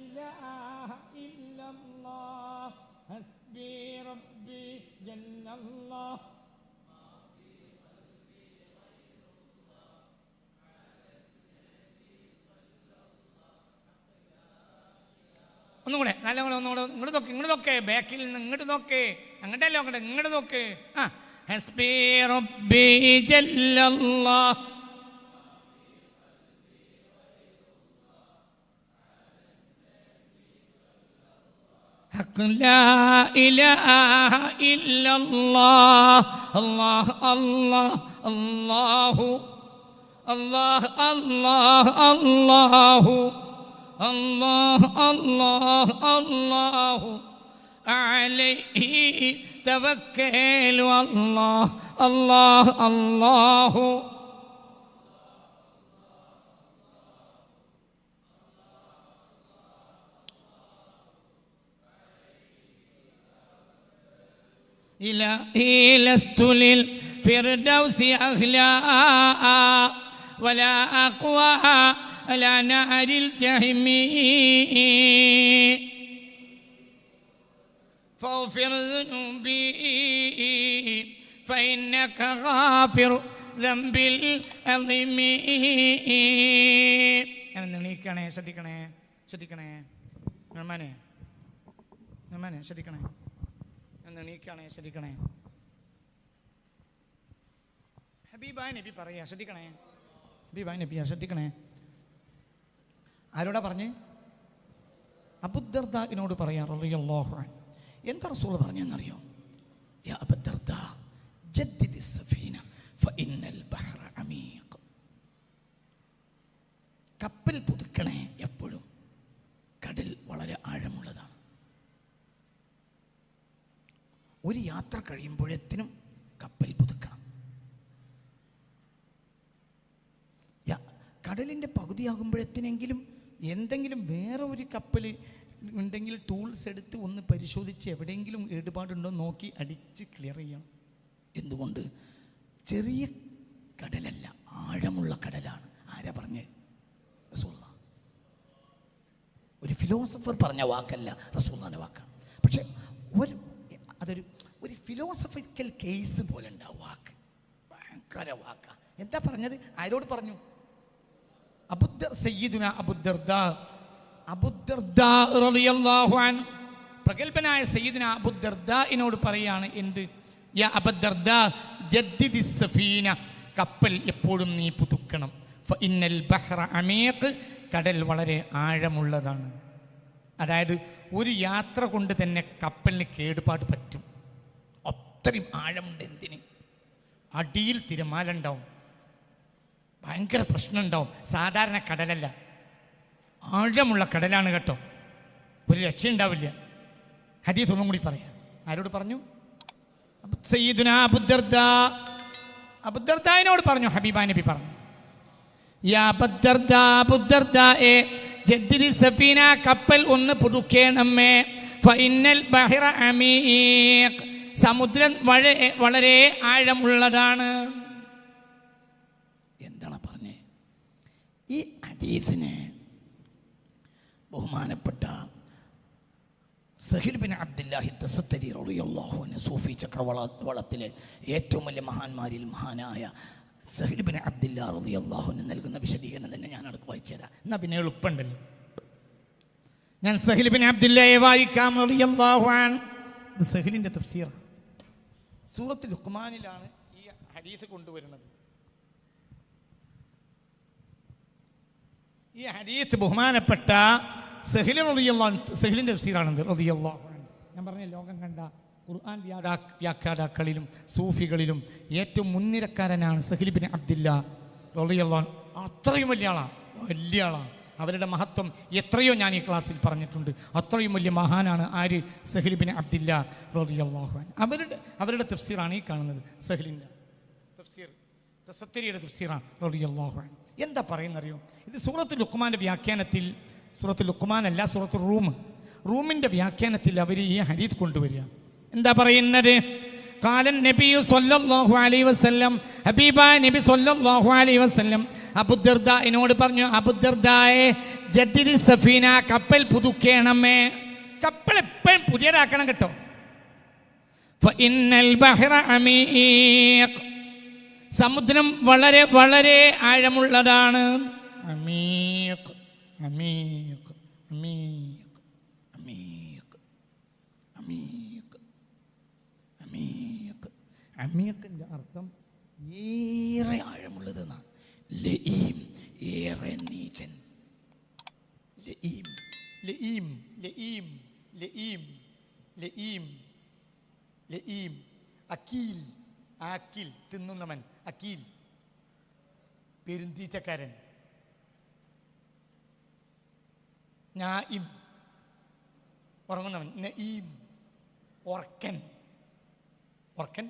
ഇലാഹ ഇല്ലല്ലാഹ് ഹസ്ബി റബ്ബി ജല്ലല്ലാഹ് ഒന്നും കൂടെ നല്ല കൂടെ ഒന്നുകൂടെ ഇങ്ങോട്ട് നോക്കേ, ബാക്കിൽ നിന്ന് ഇങ്ങോട്ട് നോക്കേ, അങ്ങോട്ടല്ലോ അങ്ങോട്ട് ഇങ്ങോട്ട് നോക്കേ. ഹസ്ബി റബ്ബി ജല്ലല്ലാഹ് ലാ ഇലാഹ ഇല്ലല്ലാഹ് അല്ലാഹ് അല്ലാഹ് അല്ലാഹു അല്ലാഹ് അല്ലാഹ് അല്ലാഹു അല്ലാഹ് അല്ലാഹ് അല്ലാഹു അലൈഹി തവക്കലു അല്ലാഹ് അല്ലാഹ് അല്ലാഹു إلهي لست للفردوس أهلا ولا أقوى على نار الجحيم فاغفر ذنوبي فإنك غافر ذنب العظيم. എണീക്കണേ, ശ്രദ്ധിക്കണേ ശ്രദ്ധിക്കണേ. എണീക്കണേ, ശ്രദ്ധിക്കണേ. ഹബീബായ നബി പറയാ, ശ്രദ്ധിക്കണേ. ഹബീബായ നബിയാ, ശ്രദ്ധിക്കണേ. ആരോടാ പറഞ്ഞ്? അബൂദർദാഇനോട് പറയാ റളിയല്ലാഹു അൻഹു. എന്താ റസൂൽ പറഞ്ഞെന്നറിയോ? യാ അബൂദർദാ ജദ്ദിദി സഫീന ഫഇന്നൽ ബഹ്റ അമീഖ്. കപ്പൽ പുതുക്കണേ, എപ്പോഴും കടൽ വളരെ ആഴമുള്ളതാണ്. ഒരു യാത്ര കഴിയുമ്പോഴത്തേനും കപ്പൽ പുതുക്കണം. കടലിൻ്റെ പകുതിയാകുമ്പോഴത്തേനെങ്കിലും എന്തെങ്കിലും വേറെ ഒരു കപ്പൽ ഉണ്ടെങ്കിൽ ടൂൾസ് എടുത്ത് ഒന്ന് പരിശോധിച്ച് എവിടെയെങ്കിലും കേടുപാടുണ്ടോ നോക്കി അടിച്ച് ക്ലിയർ ചെയ്യണം. എന്തുകൊണ്ട്? ചെറിയ കടലല്ല, ആഴമുള്ള കടലാണ്. ആരാ പറഞ്ഞ്? റസൂലുള്ളാഹി. ഒരു ഫിലോസഫർ പറഞ്ഞ വാക്കല്ല, റസൂലുള്ളാഹിന്റെ വാക്കാണ്. പക്ഷെ ഒരു ഫിലോസഫിക്കൽ കേസ് പോലെ ഉണ്ടാവും വാക്ക്. ഭയങ്കര വാക്കാ. എന്താ പറഞ്ഞത്? ആരോട് പറഞ്ഞു? സയ്യിദുന അബൂദർദാ റളിയല്ലാഹു അൻഹു, പ്രഗൽഭനായ സയ്യിദുന അബൂദർദാഇനോട് പറയാണ്. എന്ത്? യാ അബൂദർദാ ജദ്ദിദിസ് സഫീന, കപ്പൽ എപ്പോഴും നീ പുതുക്കണം. ഫഇന്നൽ ബഹ്റ അമീഖ്, കടൽ വളരെ ആഴമുള്ളതാണ്. അതായത് ഒരു യാത്ര കൊണ്ട് തന്നെ കപ്പലിന് കേടുപാട് പറ്റും. അത്രയും ആഴമുണ്ട്. എന്തിന്? അടിയിൽ തിരമാല ഉണ്ടാവും, ഭയങ്കര പ്രശ്നം ഉണ്ടാവും. സാധാരണ കടലല്ല, ആഴമുള്ള കടലാണ് കേട്ടോ. ഒരു രക്ഷയുണ്ടാവില്ല. ഹദീസ് ഒന്നും കൂടി പറയാം. ആരോട് പറഞ്ഞു? സയ്യിദുനാ അബൂദർദാഇനോട് പറഞ്ഞു. ഹബീബാ നബി പറഞ്ഞു, യാ അബൂദർദാ ജദ്ദിദി സഫീന, കപ്പൽ ഒന്ന് പുതുക്കേണമേ. ഫഇന്നൽ ബഹ്റ അമീഖ്, സമുദ്രം വളരെ ആഴമുള്ളതാണ്. എന്താണ് പറഞ്ഞേ? ഈ ഹദീസിനെ ബഹുമാനപ്പെട്ട സഹീൽ ബിൻ അബ്ദുല്ലാഹി തസത്തരി റളിയല്ലാഹു അൻഹു, സൂഫി ചക്രവാളത്തിലെ ഏറ്റവും വലിയ മഹാന്മാരിൽ മഹാനായ സഹീൽ ബിൻ അബ്ദുല്ലാ റളിയല്ലാഹു അൻഹു നൽകുന്ന വിശദീകരണം തന്നെ ഞാൻ അടുക്ക് വായിച്ചു തരാം. എന്നാൽ പിന്നെ എളുപ്പമുണ്ടല്ലോ. ഞാൻ സഹീൽ ബിൻ അബ്ദുല്ലയെ വായിക്കാം റളിയല്ലാഹു അൻഹു. ഇത് സഹീലിൻ്റെ തഫ്സീർ. സൂറത്ത് ലുഖ്മാനിലാണ് ഈ ഹദീസ് കൊണ്ടുവരുന്നത്. ഈ ഹദീസ് ബഹുമാനപ്പെട്ട സഹീൽ റളിയല്ലാഹു അൻഹു, സഹീലിൻ്റെ തഫ്സീറാണെന്ന് റളിയല്ലാഹു അൻഹു. ഞാൻ പറഞ്ഞ ലോകം കണ്ട ഖുർആൻ വ്യാഖ്യാതാക്കളിലും സൂഫികളിലും ഏറ്റവും മുൻനിരക്കാരനാണ് സഹീൽ ബിൻ അബ്ദുല്ലാ റളിയല്ലാഹു അൻഹു. അത്രയും വലിയ ആളാണ്, വലിയ ആളാണ്. അവരുടെ മഹത്വം എത്രയോ ഞാൻ ഈ ക്ലാസ്സിൽ പറഞ്ഞിട്ടുണ്ട്. അത്രയും വലിയ മഹാനാണ് ആര്? സഹീൽ ബിൻ അബ്ദുല്ലാ റളിയല്ലാഹു അൻഹു. അവരുടെ തഫ്സീറാണ് ഈ കാണുന്നത്. സഹീലിൻ്റെ തഫ്സീർ, തസത്തരിയുടെ തഫ്സീറാണ് റളിയല്ലാഹു അൻഹു. എന്താ പറയുന്നറിയോ? ഇത് സൂറത്ത് ലുഖ്മാൻ്റെ വ്യാഖ്യാനത്തിൽ, സൂറത്ത് ലുഖ്മാൻ അല്ല, സൂറത്ത് റൂമിൻ്റെ വ്യാഖ്യാനത്തിൽ അവർ ഈ ഹദീസ് കൊണ്ടുവരിക. എന്താ പറയുന്നത്? ഖാലൻ നബി സല്ലല്ലാഹു അലൈഹി വസല്ലം, ഹബീബ നബി സല്ലല്ലാഹു അലൈഹി വസല്ലം അബൂദർദാഇനോട് പറഞ്ഞു, അബൂദർദായെ ജദ്ദിദി സഫീന, കപ്പൽ പുതുക്കേണമേ. കപ്പൽ എപ്പോഴും പുതിയതാക്കണം കേട്ടോ. ഫഇന്നൽ ബഹ്റ അമീഖ്, സമുദ്രം വളരെ വളരെ ആഴമുള്ളതാണ്. അമീഖ് അമീഖ് അമീഖ് അമീഖ് അമീഖ് അമീഖ്. അമീഖിൻ്റെ അർത്ഥം ഏറെ ആഴമുള്ളതെന്നാണ്. ലഈം, ഏറെ നീചൻ. ലഈം ലഈം ലഈം ലഈം ലഈം ലഈം. അക്കീൽ, ആക്കിൽ, തിന്നുന്നവൻ. അക്കീൽ, പെരുന്തീച്ചക്കാരൻ. നായിം, ഉറങ്ങുന്നവൻ. നഈം, ഉറക്കൻ. ഉറക്കൻ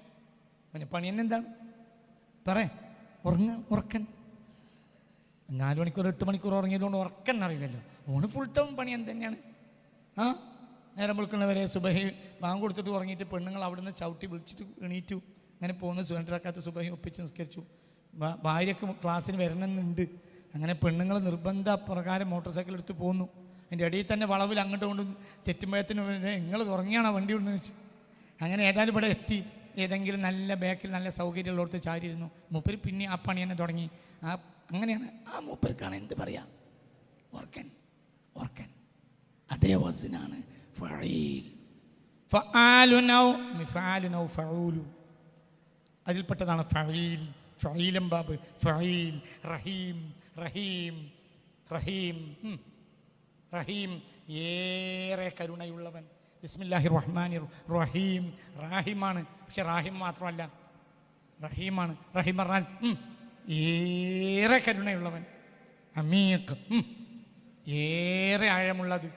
അവന് പണി തന്നെ എന്താണ്? ഉറക്കൻ. 4 മണിക്കൂർ 8 മണിക്കൂർ ഉറങ്ങിയതുകൊണ്ട് ഉറക്കൻ അറിയില്ലല്ലോ. ഓണ് ഫുൾ ടൈം പണി എന്തെന്നെയാണ്? നേരം വിളിക്കുന്നവരെ സുബഹി ബാങ്ക് കൊടുത്തിട്ട് ഉറങ്ങിയിട്ട് പെണ്ണുങ്ങൾ അവിടുന്ന് ചവിട്ടി വിളിച്ചിട്ട് എണീറ്റു. അങ്ങനെ പോകുന്ന സുഖരാക്കാത്ത സുബഹി ഒപ്പിച്ച് നിസ്കരിച്ചു. ഭാര്യയ്ക്ക് ക്ലാസ്സിന് വരണമെന്നുണ്ട്. അങ്ങനെ പെണ്ണുങ്ങൾ നിർബന്ധ പ്രകാരം മോട്ടോർ സൈക്കിൾ എടുത്ത് പോന്നു. അതിൻ്റെ ഇടയിൽ തന്നെ വളവിൽ അങ്ങോട്ട് കൊണ്ടും തെറ്റുമ്പോഴത്തിന് നിങ്ങൾ ഉറങ്ങിയാണോ വണ്ടി കൊണ്ടെന്ന് വെച്ച്. അങ്ങനെ ഏതായാലും ഇവിടെ എത്തി. ഏതെങ്കിലും നല്ല ബാക്കിൽ നല്ല സൗകര്യമുള്ളടത്ത് ചാരിയിരുന്നു. മൂപ്പര് പിന്നെ ആ പണി തന്നെ തുടങ്ങി. അങ്ങനെയാണ് ആ മൂപ്പർക്കാണ് എന്ത് പറയാം? ഓർക്കൻ. അതേ വസ്നാണ് ഫഈൽ. അതിൽപ്പെട്ടതാണ് ഫഈൽ. ഫഈലം ബാബ്, ഫഈൽ. റഹീം, റഹീം, റഹീം, റഹീം, ഏറെ കരുണയുള്ളവൻ. ബിസ്മില്ലാഹിർ റഹ്മാനിർ റഹീം. റാഹിമാണ്, പക്ഷെ റാഹിം മാത്രമല്ല, റഹീമാണ്. റഹീം പറഞ്ഞാൽ ഏറെ കരുണയുള്ളവൻ. അമീഖ്, ഏറെ ആഴമുള്ളത്.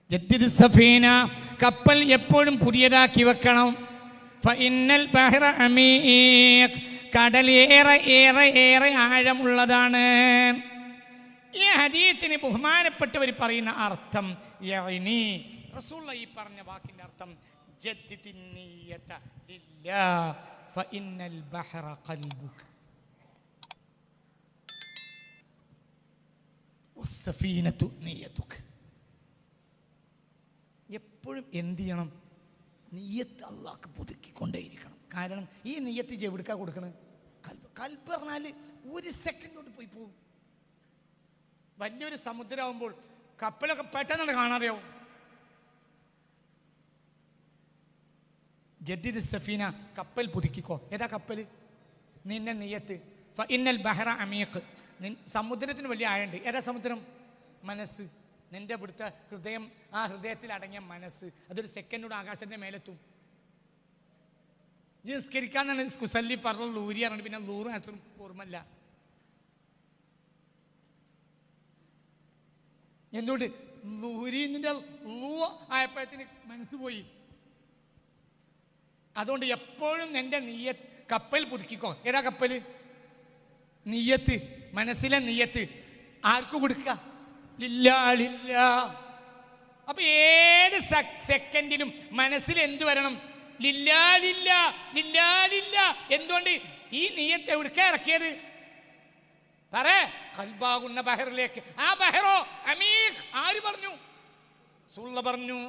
ജദ്ദിദ് സഫീന, കപ്പൽ എപ്പോഴും പുതിയതാക്കി വെക്കണം. ഫഇന്നൽ ബഹ്റ അമീഖ്, കടൽ ഏറെ ഏറെ ഏറെ ആഴമുള്ളതാണ്. ഈ ഹദീസിന് ബഹുമാനപ്പെട്ടവർ പറയുന്ന അർത്ഥം റസൂലുള്ളാഹി ഈ പറഞ്ഞ വാക്കിന്റെ അർത്ഥം ജദ്ദിദിൻ നിയ്യത ലില്ലാഹ് ഫഇന്നൽ ബഹറ ഖൽബുക വസ്സഫീനതു നിയ്യതുക. എപ്പോഴും എന്ത് ചെയ്യണം? നിയ്യത്ത് അള്ളാഹ്ക്ക് പുതുക്കിക്കൊണ്ടേയിരിക്കണം. കാരണം ഈ നിയ്യത്ത് എവിടുക്കാ കൊടുക്കണത്? കൽബ് പറഞ്ഞാൽ ഒരു സെക്കൻഡ് കൊണ്ട് പോയി പോകും. വലിയൊരു സമുദ്രമാകുമ്പോൾ കപ്പലൊക്കെ പെട്ടെന്ന് കാണാതെയാവും. ജദ്ദിദ് സഫീന, കപ്പൽ പുതുക്കിക്കോ. ഏതാ കപ്പൽ? നിന്നെ നിയ്യത്ത്. ഫഇന്നൽ ബഹറ അമീഖ്, സമുദ്രത്തിന് വലിയ ആഴമുണ്ട്. ഏതാ സമുദ്രം? മനസ്സ്. നിന്റെ ഇവിടുത്തെ ഹൃദയം, ആ ഹൃദയത്തിൽ അടങ്ങിയ മനസ്സ്, അതൊരു സെക്കൻഡോട് ആകാശത്തിന്റെ മേലെത്തും. ഈ നിസ്കരിക്കാൻ തന്നെ കുസല്ലി ഫർള് ലൂരി പറഞ്ഞിട്ട് പിന്നെ ലൂറ് അസറും ഓർമ്മല്ല. എന്തുകൊണ്ട്? ലൂരിന്റെ ലൂ ആയപ്പോഴത്തിന് മനസ്സ് പോയി. അതുകൊണ്ട് എപ്പോഴും നിന്റെ നിയ്യത്ത്, കപ്പൽ പുതുക്കിക്കോ. ഏതാ കപ്പൽ? നിയ്യത്ത്, മനസ്സിലെ നിയ്യത്ത്. ആർക്ക് കൊടുക്കുക? ലില്ലാഹ്. അപ്പൊ ഏത് സെക്കൻഡിലും മനസ്സിൽ എന്ത് വരണം? ലില്ലാഹ്. എന്തുകൊണ്ട്? ഈ നിയ്യത്ത് എവിടേക്കാ ഇറക്കിയത്? പറ. ഖൽബാകുന്ന ബഹറിലേക്ക്. ആ ബഹറോ അമീഖ്. ആര് പറഞ്ഞു? സുള്ള പറഞ്ഞു.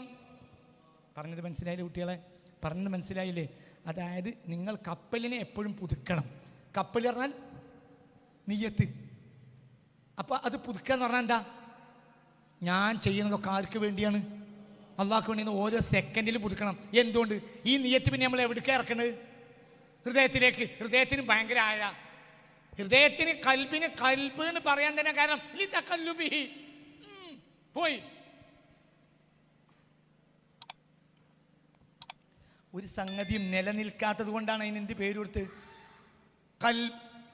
പറഞ്ഞത് മനസ്സിലായില്ലേ കുട്ടികളെ? പറഞ്ഞത് മനസ്സിലായില്ലേ? അതായത് നിങ്ങൾ കപ്പലിനെ എപ്പോഴും പുതുക്കണം. കപ്പൽ പറഞ്ഞാൽ നിയ്യത്ത്. അപ്പൊ അത് പുതുക്കുക എന്ന് പറഞ്ഞാൽ എന്താ? ഞാൻ ചെയ്യുന്നതൊക്കെ ആർക്ക് വേണ്ടിയാണ്? അള്ളാഹ്ക്ക് വേണ്ടി. ഓരോ സെക്കൻഡിൽ പുതുക്കണം. എന്തുകൊണ്ട്? ഈ നിയ്യത്ത് പിന്നെ നമ്മൾ എവിടേക്ക് ഇറക്കണത്? ഹൃദയത്തിലേക്ക്. ഹൃദയത്തിന് ഭയങ്കര ആഴ. ഹൃദയത്തിന് കൽബിന് കൽബ് എന്ന് പറയാൻ തന്നെ കാരണം പോയി. ഒരു സംഗതിയും നിലനിൽക്കാത്തത് കൊണ്ടാണ് അതിന് എന്ത് പേര് കൊടുത്ത്?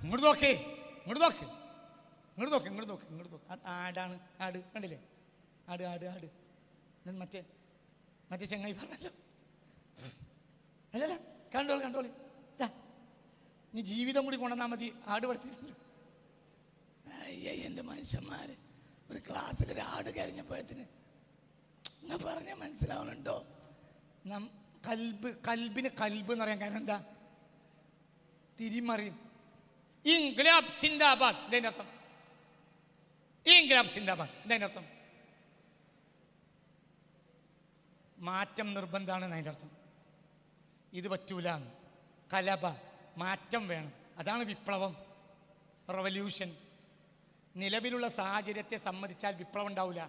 ഇങ്ങോട്ട് നോക്കേ, ഇങ്ങോട്ട് നോക്ക്, ഇങ്ങോട്ട് നോക്ക്, ഇങ്ങോട്ട് നോക്ക്, ഇങ്ങോട്ട് നോക്ക്. അത് ആടാണ്. ആട് കണ്ടില്ലേ? ആട് ആട് ആട്. മറ്റേ ചങ്ങായി പറഞ്ഞല്ലോ. അല്ലല്ല, കണ്ടോളി കണ്ടോളി. നീ ജീവിതം കൂടി കൊണ്ടുവന്നാൽ മതി. ആട് പഠിച്ചിട്ടുണ്ട്. അയ്യ എൻ്റെ മനുഷ്യന്മാര്, ഒരു ക്ലാസ്സിൽ ഒരു ആട് കരഞ്ഞപ്പോഴത്തിന് എന്നാ പറഞ്ഞാൽ മനസ്സിലാവുന്നുണ്ടോ? കൽബിന് കൽബ് എന്ന് പറയാൻ കാരണം എന്താ? തിരിമറിയും. ഇൻഖിലാബ് സിന്ദാബാദ് ഇതിന്റെ അർത്ഥം. ഇൻഖിലാബ് സിന്ദാബാദ് ഇതിന്റെ അർത്ഥം. മാറ്റം നിർബന്ധമാണ് എന്നതിൻ്റെ അർത്ഥം. ഇത് പറ്റൂല. കലബ, മാറ്റം വേണം. അതാണ് വിപ്ലവം, റവല്യൂഷൻ. നിലവിലുള്ള സാഹചര്യത്തെ സമ്മതിച്ചാൽ വിപ്ലവം ഉണ്ടാവില്ല.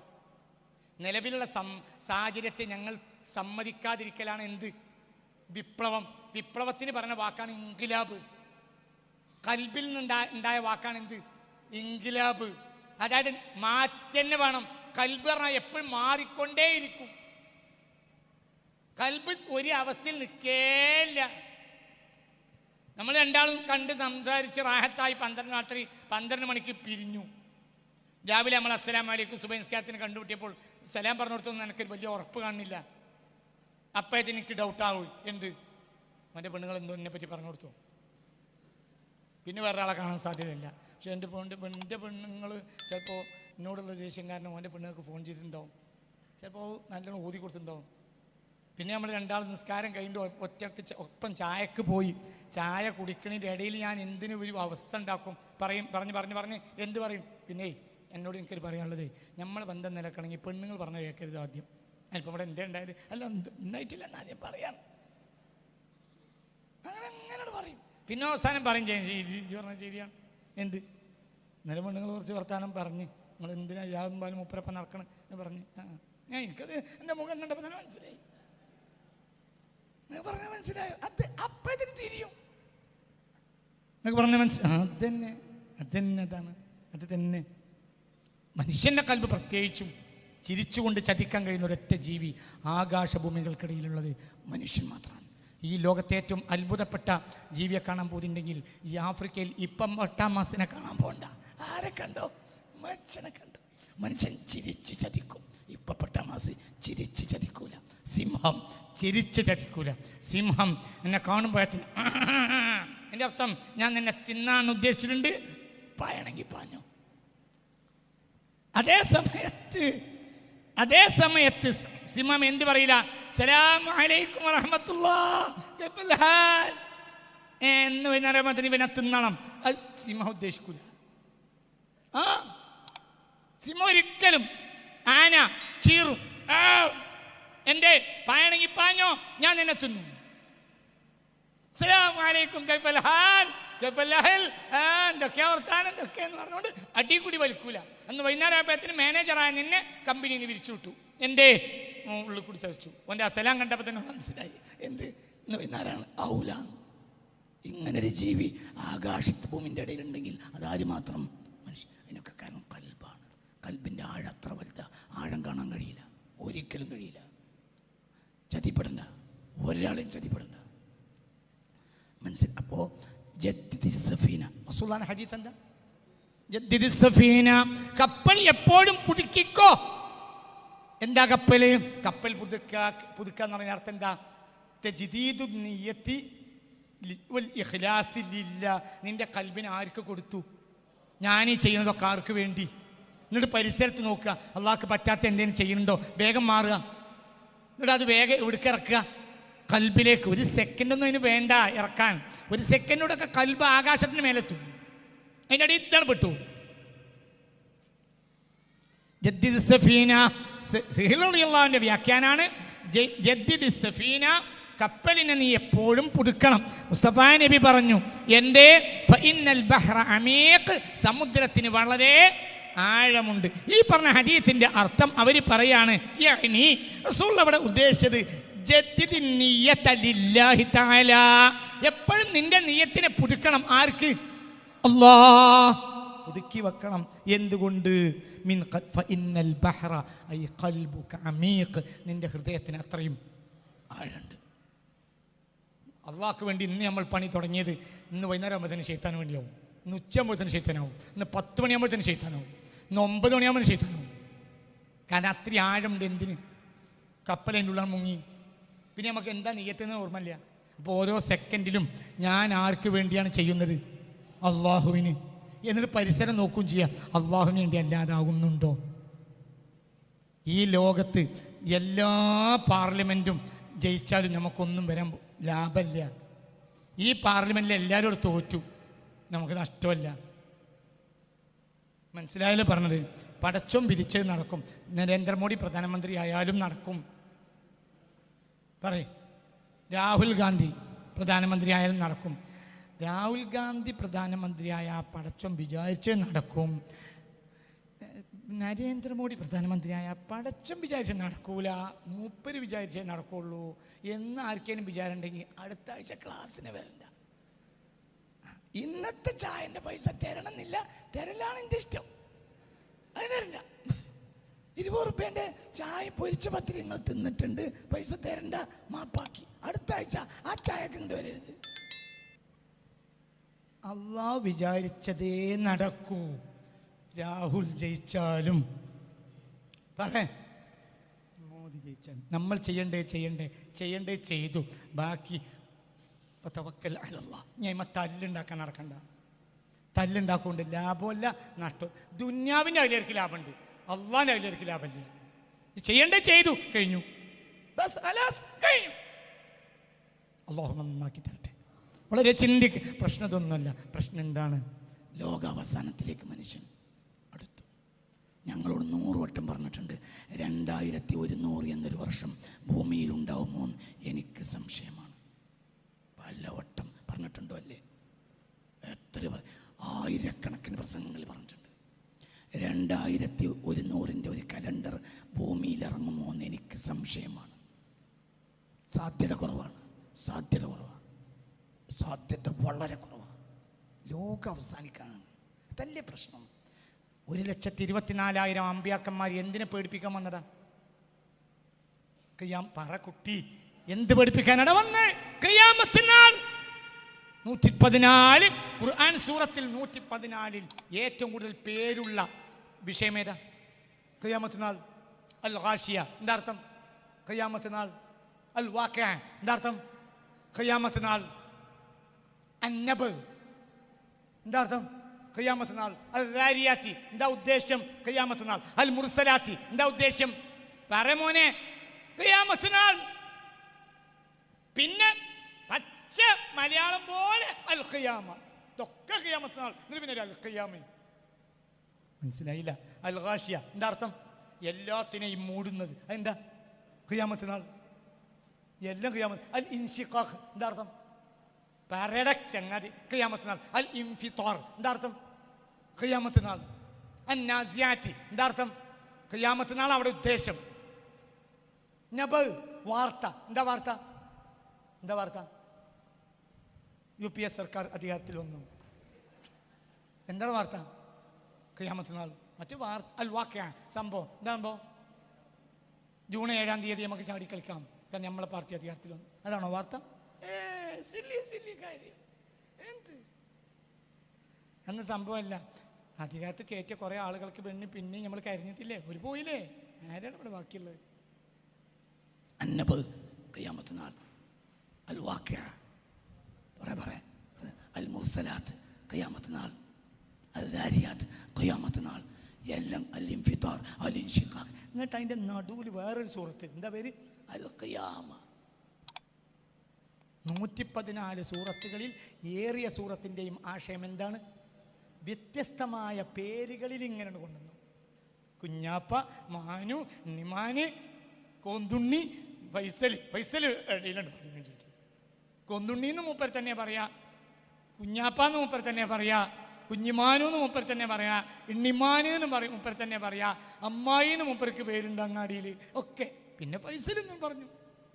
നിലവിലുള്ള സാഹചര്യത്തെ ഞങ്ങൾ സമ്മതിക്കാതിരിക്കലാണ് എന്ത്? വിപ്ലവം. വിപ്ലവത്തിന് പറഞ്ഞ വാക്കാണ് ഇൻഖിലാബ്. കൽബിൽ നിന്നുണ്ടായ വാക്കാണ് എന്ത്? ഇൻഖിലാബ്. അതായത് മാറ്റം വേണം. കൽബ് പറഞ്ഞാൽ എപ്പോഴും മാറിക്കൊണ്ടേയിരിക്കും. കൽബ് ഒരു അവസ്ഥയിൽ നിൽക്കേയില്ല. നമ്മൾ രണ്ടാളും കണ്ട് സംസാരിച്ച് റാഹത്തായി 12 മണിക്ക് പിരിഞ്ഞു. രാവിലെ നമ്മൾ അസ്സലാമു അലൈക്കും സുബഹി നിസ്കാരത്തിന് കണ്ടുപിട്ടിയപ്പോൾ സലാം പറഞ്ഞു കൊടുത്തൊന്നും എനിക്കൊരു വലിയ ഉറപ്പ് കാണുന്നില്ല. അപ്പോഴത്തേന് എനിക്ക് ഡൗട്ടാവും. എന്ത്? എൻ്റെ പെണ്ണുങ്ങൾ എന്തോ എന്നെ പറ്റി പറഞ്ഞു കൊടുത്തു. പിന്നെ വേറെ ആളെ കാണാൻ സാധ്യതയില്ല. പക്ഷെ എൻ്റെ പെണ്ണുങ്ങൾ ചിലപ്പോൾ എന്നോടുള്ള ദേഷ്യം കാരണം എൻ്റെ പെണ്ണുങ്ങൾക്ക് ഫോൺ ചെയ്തിട്ടുണ്ടാവും. ചിലപ്പോൾ നല്ലോണം ഊതി കൊടുത്തിട്ടുണ്ടാവും. പിന്നെ നമ്മൾ രണ്ടാൾ നിസ്കാരം കഴിഞ്ഞിട്ട് ഒറ്റക്ക് ഒപ്പം ചായക്ക് പോയി. ചായ കുടിക്കണതിൻ്റെ ഇടയിൽ ഞാൻ എന്തിനും ഒരു അവസ്ഥ ഉണ്ടാക്കും. പറഞ്ഞ് എന്ത് പറയും? പിന്നെ എന്നോട് എനിക്കൊരു പറയാനുള്ളത്, നമ്മൾ ബന്ധം നിലക്കണമെങ്കിൽ പെണ്ണുങ്ങൾ പറഞ്ഞ കേൾക്കരുത് ആദ്യം. അതിപ്പോൾ ഇവിടെ എന്തേ ഉണ്ടായത്? അല്ല ഉണ്ടായിട്ടില്ല എന്നാദ്യം പറയാം. അങ്ങനെ പറയും. പിന്നെ അവസാനം പറയും പറഞ്ഞാൽ ശരിയാണ്. എന്ത്? ഇന്നലെ പെണ്ണുങ്ങൾ കുറച്ച് വർത്താനം പറഞ്ഞ് നിങ്ങൾ എന്തിനാ യാതൊന്നും മുപ്പരപ്പം നടക്കണം എന്ന് പറഞ്ഞ് ഞാൻ എനിക്കത് എൻ്റെ മുഖം കണ്ടപ്പോൾ തന്നെ മനസ്സിലായി. പറഞ്ഞ മനസ്സിലായോ? അത് അപ്പത്തിന് തിരിയും. പറഞ്ഞ അതന്നെ അതാണ്. അത് തന്നെ മനുഷ്യന്റെ കൽബ്. പ്രത്യേകിച്ചും ചിരിച്ചുകൊണ്ട് ചതിക്കാൻ കഴിയുന്ന ഒരൊറ്റ ജീവി ആകാശഭൂമികൾക്കിടയിലുള്ളത് മനുഷ്യൻ മാത്രമാണ്. ഈ ലോകത്തെ ഏറ്റവും അത്ഭുതപ്പെട്ട ജീവിയെ കാണാൻ പോകുന്നുണ്ടെങ്കിൽ ഈ ആഫ്രിക്കയിൽ ഇപ്പം 8-ാം മാസത്തിനെ കാണാൻ പോകണ്ട. ആരെ കണ്ടോ? മനുഷ്യനെ കണ്ടു. മനുഷ്യൻ ചിരിച്ച് ചതിക്കും. ഇപ്പം 8-ാം മാസം ചിരിച്ച് ചതിക്കൂല. സിംഹം ചിരിച്ച് ചതിക്കൂല. സിംഹം എന്നെ കാണുമ്പോഴത്തിന് അതിൻ്റെ അർത്ഥം ഞാൻ നിന്നെ തിന്നാൻ ഉദ്ദേശിച്ചിട്ടുണ്ട്, പായണമെങ്കിൽ പാഞ്ഞോ. അതേ സമയത്ത് സിംഹം എന്ത് പറയില്ല, സലാം അലൈക്കും വറഹ്മത്തുള്ളാഹി എന്ന് വൈകുന്നേരം ഇവനെ തിന്നണം. അത് സിംഹം ഉദ്ദേശിക്കൂല. സിംഹം ഒരിക്കലും ആന ചീറും, എൻ്റെ പായണമെങ്കിൽ പാഞ്ഞോ, ഞാൻ നിന്നെ തിന്നു. സലാം അലൈക്കും എന്തൊക്കെയാ വർത്താനം എന്തൊക്കെയെന്ന് പറഞ്ഞുകൊണ്ട് അടി കൂടി വലിക്കൂല. അന്ന് വൈകുന്നേരം ആയപ്പോഴത്തേന് മാനേജറായ നിന്നെ കമ്പനിയിൽ നിന്ന് വിരിച്ചു വിട്ടു. എന്തേ ഉള്ളിൽ കൂടി ചതിച്ചു. ഓൻ്റെ ആ സലാം കണ്ടപ്പോൾ തന്നെ മനസ്സിലായി എന്ത് ഇന്ന് വൈകുന്നേരമാണ് ആവൂല. ഇങ്ങനൊരു ജീവി ആകാശത്ത് ഭൂമിൻ്റെ ഇടയിലുണ്ടെങ്കിൽ അതാര് മാത്രം മനുഷ്യൻ. അതിനൊക്കെ കാരണം കൽബാണ്. കൽബിൻ്റെ ആഴം അത്ര വലുതാ, ആഴം കാണാൻ കഴിയില്ല, ഒരിക്കലും കഴിയില്ല. ചതിപ്പെടണ്ട, ഒരാളെയും ചതിപ്പെടണ്ട. മനസ്സിൽ. അപ്പോൾ ജദ്ദിദി സഫീന, റസൂലുള്ളാഹിന്റെ ഹദീസ് എന്താ? ജദ്ദിദി സഫീന, കപ്പൽ എപ്പോഴും പുതുക്കിക്കോ. എന്താ കപ്പൽ പുതുക്കുക എന്ന് പറഞ്ഞ അർത്ഥം എന്താ? തജ്ദീദു നിയ്യത്തി വൽ ഇഖ്ലാസി ലില്ലാ. നിന്റെ കൽബിനെ ആർക്ക് കൊടുത്തു? ഞാനീ ചെയ്യുന്നതൊക്കെ ആർക്ക് വേണ്ടി? എന്നിട്ട് പരിസരത്ത് നോക്കുക, അള്ളാഹ്ക്ക് പറ്റാത്ത എന്തെങ്കിലും ചെയ്യുന്നുണ്ടോ, വേഗം മാറുക. എന്നിട്ട് അത് വേഗം എവിടേക്ക് ഇറക്കുക? കൽബിലേക്ക്. ഒരു സെക്കൻഡൊന്നും അതിന് വേണ്ട ഇറക്കാൻ. ഒരു സെക്കൻഡോടൊക്കെ കൽബ് ആകാശത്തിന് മേലെത്തും. അതിൻ്റെ അടി ഇതാണ് പെട്ടു. ജദ്ദിദ് സഫീന, സിഹിലുള്ളാഹിന്റെ വ്യാഖ്യാനാണ് ജദ്ദിദ് സഫീന, കപ്പലിനെ നീ എപ്പോഴും പുതുക്കണം. മുസ്തഫ നബി പറഞ്ഞു, എൻ്റെ ഫഇന്നൽ ബഹ്റ അമീഖ്, സമുദ്രത്തിന് വളരെ ആഴമുണ്ട്. ഈ പറഞ്ഞ ഹദീസിന്റെ അർത്ഥം അവർ പറയാണ്, യഅനി റസൂൽ അവിടെ ഉദ്ദേശിച്ചത് ജദ്ദിദി നിയ്യത ലില്ലാഹി തആല, എപ്പോഴും നിന്റെ നിയ്യത്തിനെ പുതുക്കണം. ആർക്ക്? അല്ലാഹ്. പുതുക്കി വെക്കണം. എന്തുകൊണ്ട്? മിൻ ഫഇന്നൽ ബഹ്റ ഐ ഖൽബുക അമീഖ്, നിന്റെ ഹൃദയത്തിന് അത്രയും ആഴമുണ്ട്. അള്ളാഹ്ക്ക് വേണ്ടി ഇന്ന് നമ്മൾ പണി തുടങ്ങിയത് ഇന്ന് വൈകുന്നേരം ആകുമ്പോഴത്തേന് ശൈത്താൻ വേണ്ടിയാവും, ഇന്ന് ഉച്ചയാകുമ്പോഴത്തേന് ശൈത്താനാവും, ഇന്ന് 10 മണിയാകുമ്പോഴത്തേന് ശൈത്താനാവും, ഇന്ന് 9 മണിയാകുമ്പോൾ ശൈത്താനാവും. കാരണം അത്ര ആഴമുണ്ട്. എന്തിന്? കപ്പലിൻ്റെ ഉള്ളിൽ മുങ്ങി. പിന്നെ നമുക്ക് എന്താ നിയ്യത്തെന്ന് ഓർമ്മയില്ല. അപ്പോൾ ഓരോ സെക്കൻഡിലും ഞാൻ ആർക്ക് വേണ്ടിയാണ് ചെയ്യുന്നത്? അള്ളാഹുവിന്. എന്നിട്ട് പരിസരം നോക്കുകയും ചെയ്യുക, അള്ളാഹുവിന് വേണ്ടി അല്ലാതാകുന്നുണ്ടോ? ഈ ലോകത്ത് എല്ലാ പാർലമെൻറ്റും ജയിച്ചാലും നമുക്കൊന്നും വരാൻ ലാഭമില്ല. ഈ പാർലമെൻറ്റിൽ എല്ലാവരും തോറ്റു, നമുക്ക് നഷ്ടമല്ല. മനസ്സിലായല്ലോ പറഞ്ഞത്? പടച്ചോൻ വിരിച്ചത് നടക്കും. നരേന്ദ്രമോദി പ്രധാനമന്ത്രി ആയാലും നടക്കും. പറയും. രാഹുൽ ഗാന്ധി പ്രധാനമന്ത്രി ആയാലും നടക്കും. രാഹുൽ ഗാന്ധി പ്രധാനമന്ത്രിയായ പടച്ചോൻ വിചാരിച്ചേ നടക്കും. നരേന്ദ്രമോദി പ്രധാനമന്ത്രിയായ പടച്ചോൻ വിചാരിച്ച് നടക്കൂല, മൂപ്പര് വിചാരിച്ചേ നടക്കുള്ളൂ എന്ന് ആർക്കേലും വിചാരം ഉണ്ടെങ്കിൽ അടുത്ത ആഴ്ച ക്ലാസ്സിന് വരണ്ട. ഇന്നത്തെ ചായൻ്റെ പൈസ തരണമെന്നില്ല, തരലാണ് എൻ്റെ ഇഷ്ടം, അത് തരില്ല. 20 റുപ്യേൻ്റെ ചായ പൊരിച്ച പത്തിരി നിങ്ങൾ തിന്നിട്ടുണ്ട്, പൈസ തരണ്ട, മാപ്പാക്കി. അടുത്ത ആഴ്ച ആ ചായ കൊണ്ടുവരരുത്. അള്ളാഹ് വിചാരിച്ചതേ നടക്കൂ. രാഹുൽ ജയിച്ചാലും മോദി ജയിച്ചാലും നമ്മൾ ചെയ്യണ്ടേ ചെയ്തു. ബാക്കി തവക്കൽ അലല്ലാഹ്. ഞാൻ തല്ലുണ്ടാക്കാൻ നടക്കണ്ട. തല്ലുണ്ടാക്കൊണ്ട് ലാഭമല്ല നഷ്ടം. ദുന്യാവിൻ്റെ അതിലേക്ക് ലാഭമുണ്ട്, അള്ളാഹിൻ്റെ അതിലേക്ക് ലാഭമില്ല. ചെയ്യണ്ടേ ചെയ്തു, കഴിഞ്ഞു, ബസ് അലാസ് കഴിഞ്ഞു. അള്ളാഹു നന്നാക്കി തരട്ടെ. വളരെ പ്രശ്നം ഇതൊന്നുമല്ല. പ്രശ്നം എന്താണ്? ലോകാവസാനത്തിലേക്ക് മനുഷ്യൻ അടുത്തു. ഞങ്ങളോട് 100 വട്ടം പറഞ്ഞിട്ടുണ്ട്, 2100 എന്നൊരു വർഷം ഭൂമിയിൽ ഉണ്ടാവുമോ എന്ന് എനിക്ക് സംശയമാണ്. പലവട്ടം പറഞ്ഞിട്ടുണ്ടോ അല്ലേ? എത്ര ആയിരക്കണക്കിന് പ്രസംഗങ്ങൾ പറഞ്ഞിട്ടുണ്ട്. 2100 ഒരു കലണ്ടർ ഭൂമിയിൽ ഇറങ്ങുമോ എന്ന് എനിക്ക് സംശയമാണ്. സാധ്യത കുറവാണ്. സാധ്യത വളരെ കുറവാണ്. ലോകം അവസാനിക്കാനാണ്. അതല്ലേ പ്രശ്നം. 1,24,000 അമ്പിയാക്കന്മാർ എന്തിനെ പേടിപ്പിക്കാൻ വന്നതാ? പറ കുട്ടി, എന്ത് പേടിപ്പിക്കാനാണ് വന്നേ? ഖിയാമത്ത് നാൾ 114 ഖുർആൻ സൂറത്തിൽ 114 ഏറ്റവും കൂടുതൽ പേരുള്ള വിഷയം ഏതാ? ഖിയാമത്ത് നാൾ. അൽ ഗാശിയ എന്താ അർത്ഥം? ഖിയാമത്ത് നാൾ. അൽ വാഖിഅ എന്താ അർത്ഥം? ഖിയാമത്ത് നാൾ. അന്നബ് എന്താ അർത്ഥം? ഖിയാമത്ത് നാൾ. അൽ ദാരിയാത്തി എന്താ ഉദ്ദേശം? ഖിയാമത്ത് നാൾ. അൽ മുർസലാത്തി എന്താ ഉദ്ദേശം? പറമോനെ ഖിയാമത്ത് നാൾ. പിന്നെ പച്ച മലയാളം പോലെ അൽ ഖിയാമ, ഇതൊക്കെ ഖിയാമത്ത് നാൾ. പിന്നെ അൽ ഖിയാമ മനസ്സിലായില്ല? അൽ ഗാഷിയ എന്താ അർത്ഥം? എല്ലാത്തിനെയും മൂടുന്നത്. അതെന്താ? ഖിയാമത്ത് നാൾ. എല്ലാം ഖിയാമത്ത്. അൽ ഇൻഷിഖാഖ് എന്താ അർത്ഥം? പരട ചങ്ങാതി ഖിയാമത്ത് നാൾ. അൽ ഇൻഫിത്താർ എന്താ അർത്ഥം? ഖിയാമത്ത് നാൾ. അൻ നാസിയാത്തി എന്താ അർത്ഥം? ഖിയാമത്ത് നാൾ അവിടെ ഉദ്ദേശം. നബ വാർത്ത എന്താ വാർത്ത? എന്താ വാർത്ത? UPS സർക്കാർ അധികാരത്തിൽ വന്നു. എന്താണ് വാർത്ത? ഖിയാമത്ത് നാൾ. മറ്റു വാർത്ത അൽ വാഖിഅ സംഭവം. എന്താ സംഭവം? ജൂൺ 7-ാം തീയതി നമുക്ക് ചാടി കളിക്കാം, കാരണം നമ്മളെ പാർട്ടി അധികാരത്തിൽ വന്നു. അതാണോ വാർത്ത? സില്ലി കാര്യം. എന്ത് അന്ന് സംഭവമല്ല. അധികാരത്തിൽ കയറ്റിയ കുറേ ആളുകൾക്ക് വേണ്ടി പിന്നെ നമ്മൾ കരഞ്ഞിട്ടില്ലേ? ഒരു പോയില്ലേ? ആരാണ് ഇവിടെ ബാക്കിയുള്ളത്? അന്നബ് ഖിയാമത്ത് നാൾ. അൽ വാഖിഅ അൽ മുർസലാത്ത് ഖിയാമത്ത് നാൾ. അൽ ദാരിയാത്ത് ഖിയാമത്ത് നാൾ. എല്ലാം അൽ ഇൻഫിത്താർ അൽ ഇൻഷിഖാഖ്. എന്നിട്ട് അതിൻ്റെ നടുവിൽ വേറൊരു സൂറത്ത്. എന്താ പേര്? അൽ ഖിയാമ. 114 സൂറത്തുകളിൽ ഏറിയ സൂറത്തിൻ്റെയും ആശയം എന്താണ്? വ്യത്യസ്തമായ പേരുകളിൽ ഇങ്ങനെ കൊണ്ടുവന്നു. കുഞ്ഞാപ്പ, മാനു, നിമാന്, കൊന്തുണ്ണി, ഫൈസൽ ഇടയിലുണ്ട്. കൊന്തുണ്ണിന്ന് മൂപ്പർ തന്നെ പറയാ, കുഞ്ഞാപ്പാന്ന് മൂപ്പർ തന്നെ പറയാ, കുഞ്ഞിമാനൂന്ന് മൂപ്പർ തന്നെ പറയാ, ഇണ്ണിമാനെന്ന് മൂപ്പർ തന്നെ പറയാ, അമ്മായിന്ന് മൂപ്പർക്ക് പേരുണ്ട് അങ്ങാടിയിൽ ഒക്കെ. പിന്നെ ഫൈസൽ എന്നും പറഞ്ഞു.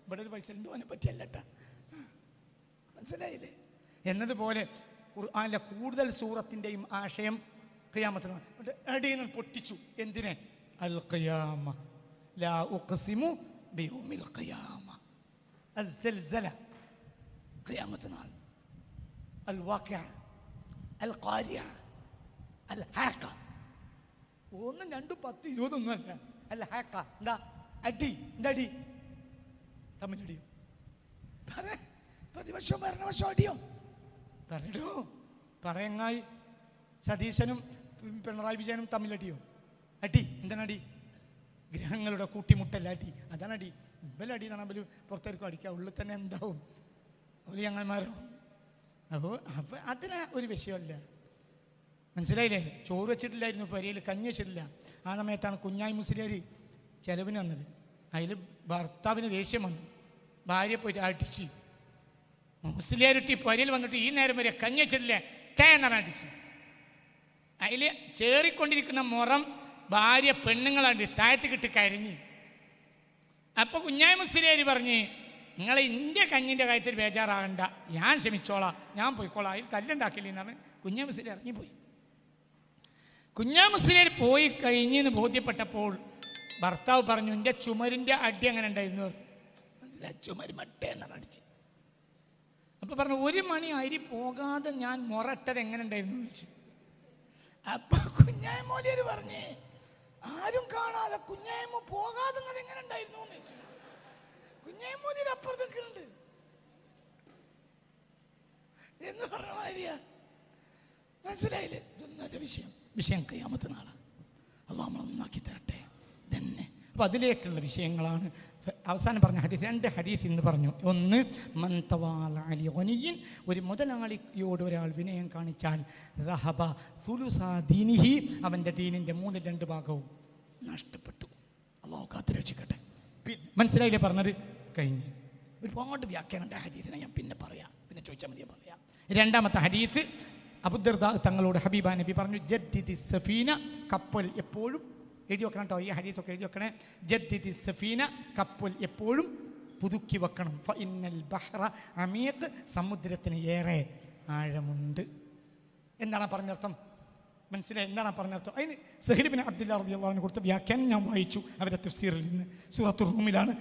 ഇവിടെ ഒരു ഫൈസലിൻ്റെ ഓനെ പറ്റിയല്ലട്ട, മനസ്സിലായില്ലേ? എന്നതുപോലെ ഖുർആനിലെ കൂടുതൽ സൂറത്തിൻ്റെയും ആശയം ഖിയാമത്ത് നാൾ. അടിയിൽ നിന്ന് പൊട്ടിച്ചു. എന്തിനെ? അൽ ഖിയാമ. ലാ ഉഖ്സിമു ബിയൗമിൽ ഖിയാമ. അൽ സൽസല ഖിയാമത്ത് നാൾ. അൽ വാഖിഅ, അൽ ഖാരിഅ, അൽ ഹാഖ. 1, 2, 10, 20 ഒന്നുമല്ല. അൽ ഹാഖ എന്താ? അടി. എന്താ അടി? തമ്മിലടിയോ? പ്രതിപക്ഷവും ഭരണപക്ഷവും അടിയോ? പറയടോ. പറയങ്ങായി സതീശനും പിണറായി വിജയനും തമ്മിലടിയോ? അടി. എന്താണ് അടി? ഗ്രഹങ്ങളുടെ കൂട്ടിമുട്ടല്ല അടി. അതാണ് അടി. ഇവലടി എന്ന് പറഞ്ഞാൽ പുറത്തേക്കും അടിക്കുക, ഉള്ളിൽ തന്നെ എന്താവും? ഒരു ചങ്ങന്മാരോ. അപ്പോൾ അതിന് ഒരു വിഷയമല്ല, മനസ്സിലായില്ലേ? ചോറ് വെച്ചിട്ടില്ലായിരുന്നു പെരയിൽ, കഞ്ഞി വെച്ചിട്ടില്ല. ആ സമയത്താണ് കുഞ്ഞായി മുസ്ലിയാർ ചെലവിന് വന്നത്. അതിൽ ഭർത്താവിന് ദേഷ്യം വന്നു. ഭാര്യ പോയിട്ട് അടിച്ച്. മുസ്ലിയാരുട്ടി പെരയിൽ വന്നിട്ട് ഈ നേരം വരെ കഞ്ഞി വെച്ചിട്ടില്ലേ ടേ എന്നാണ് അടിച്ച്. അതിൽ ചേറിക്കൊണ്ടിരിക്കുന്ന മുറം ഭാര്യ പെണ്ണുങ്ങളാണ്ട് താഴത്തേക്കിട്ട് കരഞ്ഞ്. അപ്പോൾ കുഞ്ഞായി മുസ്ലിയാർ പറഞ്ഞ്, നിങ്ങൾ ഇന്ത്യ കഞ്ഞിൻ്റെ കാര്യത്തിൽ ബേജാറാകണ്ട, ഞാൻ ക്ഷമിച്ചോളാം, ഞാൻ പോയിക്കോളാം, അതിൽ തല്ലുണ്ടാക്കില്ല എന്നാണ് കുഞ്ഞായി മുസ്ലിയാർ ഇറങ്ങിപ്പോയി. കുഞ്ഞായി മുസ്ലിയാർ പോയി കഴിഞ്ഞെന്ന് ബോധ്യപ്പെട്ടപ്പോൾ ഭർത്താവ് പറഞ്ഞു, എൻ്റെ ചുമരിൻ്റെ അടി അങ്ങനെ ഉണ്ടായിരുന്നു. മനസ്സിലായി? ചുമര് മട്ടേ എന്നാണ് അടിച്ച്. അപ്പോൾ പറഞ്ഞു, 1 മണി അരി പോകാതെ ഞാൻ മുറട്ടത് എങ്ങനെ ഉണ്ടായിരുന്നു ചോദിച്ചു. അപ്പൊ കുഞ്ഞായ മോലിയർ പറഞ്ഞേ, ആരും കാണാതെ കുഞ്ഞായ്മ പോകാതെ എങ്ങനെ ഉണ്ടായിരുന്നു എന്ന് ചോദിച്ചു. കുഞ്ഞായ മോലിയർ അപ്പുറത്തേക്കുണ്ട് എന്ന് പറഞ്ഞ മാതിരിയാ. മനസ്സിലായില്ലേ? ഇതൊന്നല്ല വിഷയം ഖിയാമത്ത് നാളാണ്. അല്ലാഹു നമ്മളെ നന്നാക്കി തരട്ടെ തന്നെ. അപ്പം അതിലേക്കുള്ള വിഷയങ്ങളാണ് അവസാനം പറഞ്ഞ ഹദീസ്. 2 ഹദീസ് ഇന്ന് പറഞ്ഞു. ഒന്ന്, മൻ തവാല അലി ഗനിയിൻ, ഒരു മുതലാളിയോട് ഒരാൾ വിനയം കാണിച്ചാൽ റഹബ സുലുസാ ദീനിഹി, അവൻ്റെ ദീനിൻ്റെ 3/2 ഭാഗവും നഷ്ടപ്പെട്ടു. അല്ലാഹു കാത്തുരക്ഷിക്കട്ടെ. പിന്നെ മനസ്സിലായില്ലേ പറഞ്ഞത്? കഴിഞ്ഞ് ഒരുപാട് വ്യാഖ്യാനം ഹദീസിനെ ഞാൻ പിന്നെ പറയാം, പിന്നെ ചോദിച്ചാൽ മതി പറയാം. 2ാമത്തെ ഹദീസ്, അബൂദർദാ തങ്ങളോട് ഹബീബ നബി പറഞ്ഞു, ജദ്ദിദി സഫീന, കപ്പൽ എപ്പോഴും എഴുതി വെക്കണം കേട്ടോ, ഈ ഹദീസൊക്കെ എഴുതി വെക്കണേ. ജദ്ദിദി സഫീന, കപ്പൽ എപ്പോഴും പുതുക്കി വെക്കണം. ഫഇന്നൽ ബഹ്റ അമീഖ്, സമുദ്രത്തിന് ഏറെ ആഴമുണ്ട്. എന്താണ് പറഞ്ഞർത്ഥം? മനസ്സിലായി? എന്താണ് പറഞ്ഞർത്ഥം? അതിന് സഹീൽ ബിൻ അബ്ദുല്ലാഹ് റളിയല്ലാഹു അൻഹു കൊടുത്ത വ്യാഖ്യാനം ഞാൻ വായിച്ചു അവരുടെ തഫ്സീറിൽ നിന്ന്. സൂറത്തുർ റൂമിലാണ്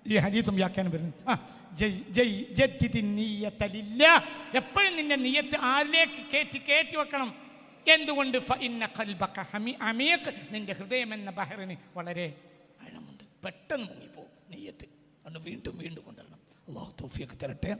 ഈ ഹദീസും വ്യാഖ്യാനം വരുന്നത്. എപ്പോഴും നിന്റെ നിയ്യത്ത് ആരിലേക്ക് കയറ്റി വെക്കണം. എന്തുകൊണ്ട്? ഫഇന്ന ഖൽബക അമീഖ്, നിന്റെ ഹൃദയം എന്ന ബഹറിന് വളരെ ആഴമുണ്ട്. പെട്ടെന്ന് മുങ്ങിപ്പോ നിയ്യത്ത്. അതുകൊണ്ട് വീണ്ടും കൊണ്ടുവരണം. അല്ലാഹു തൗഫീഖ് തരട്ടെ.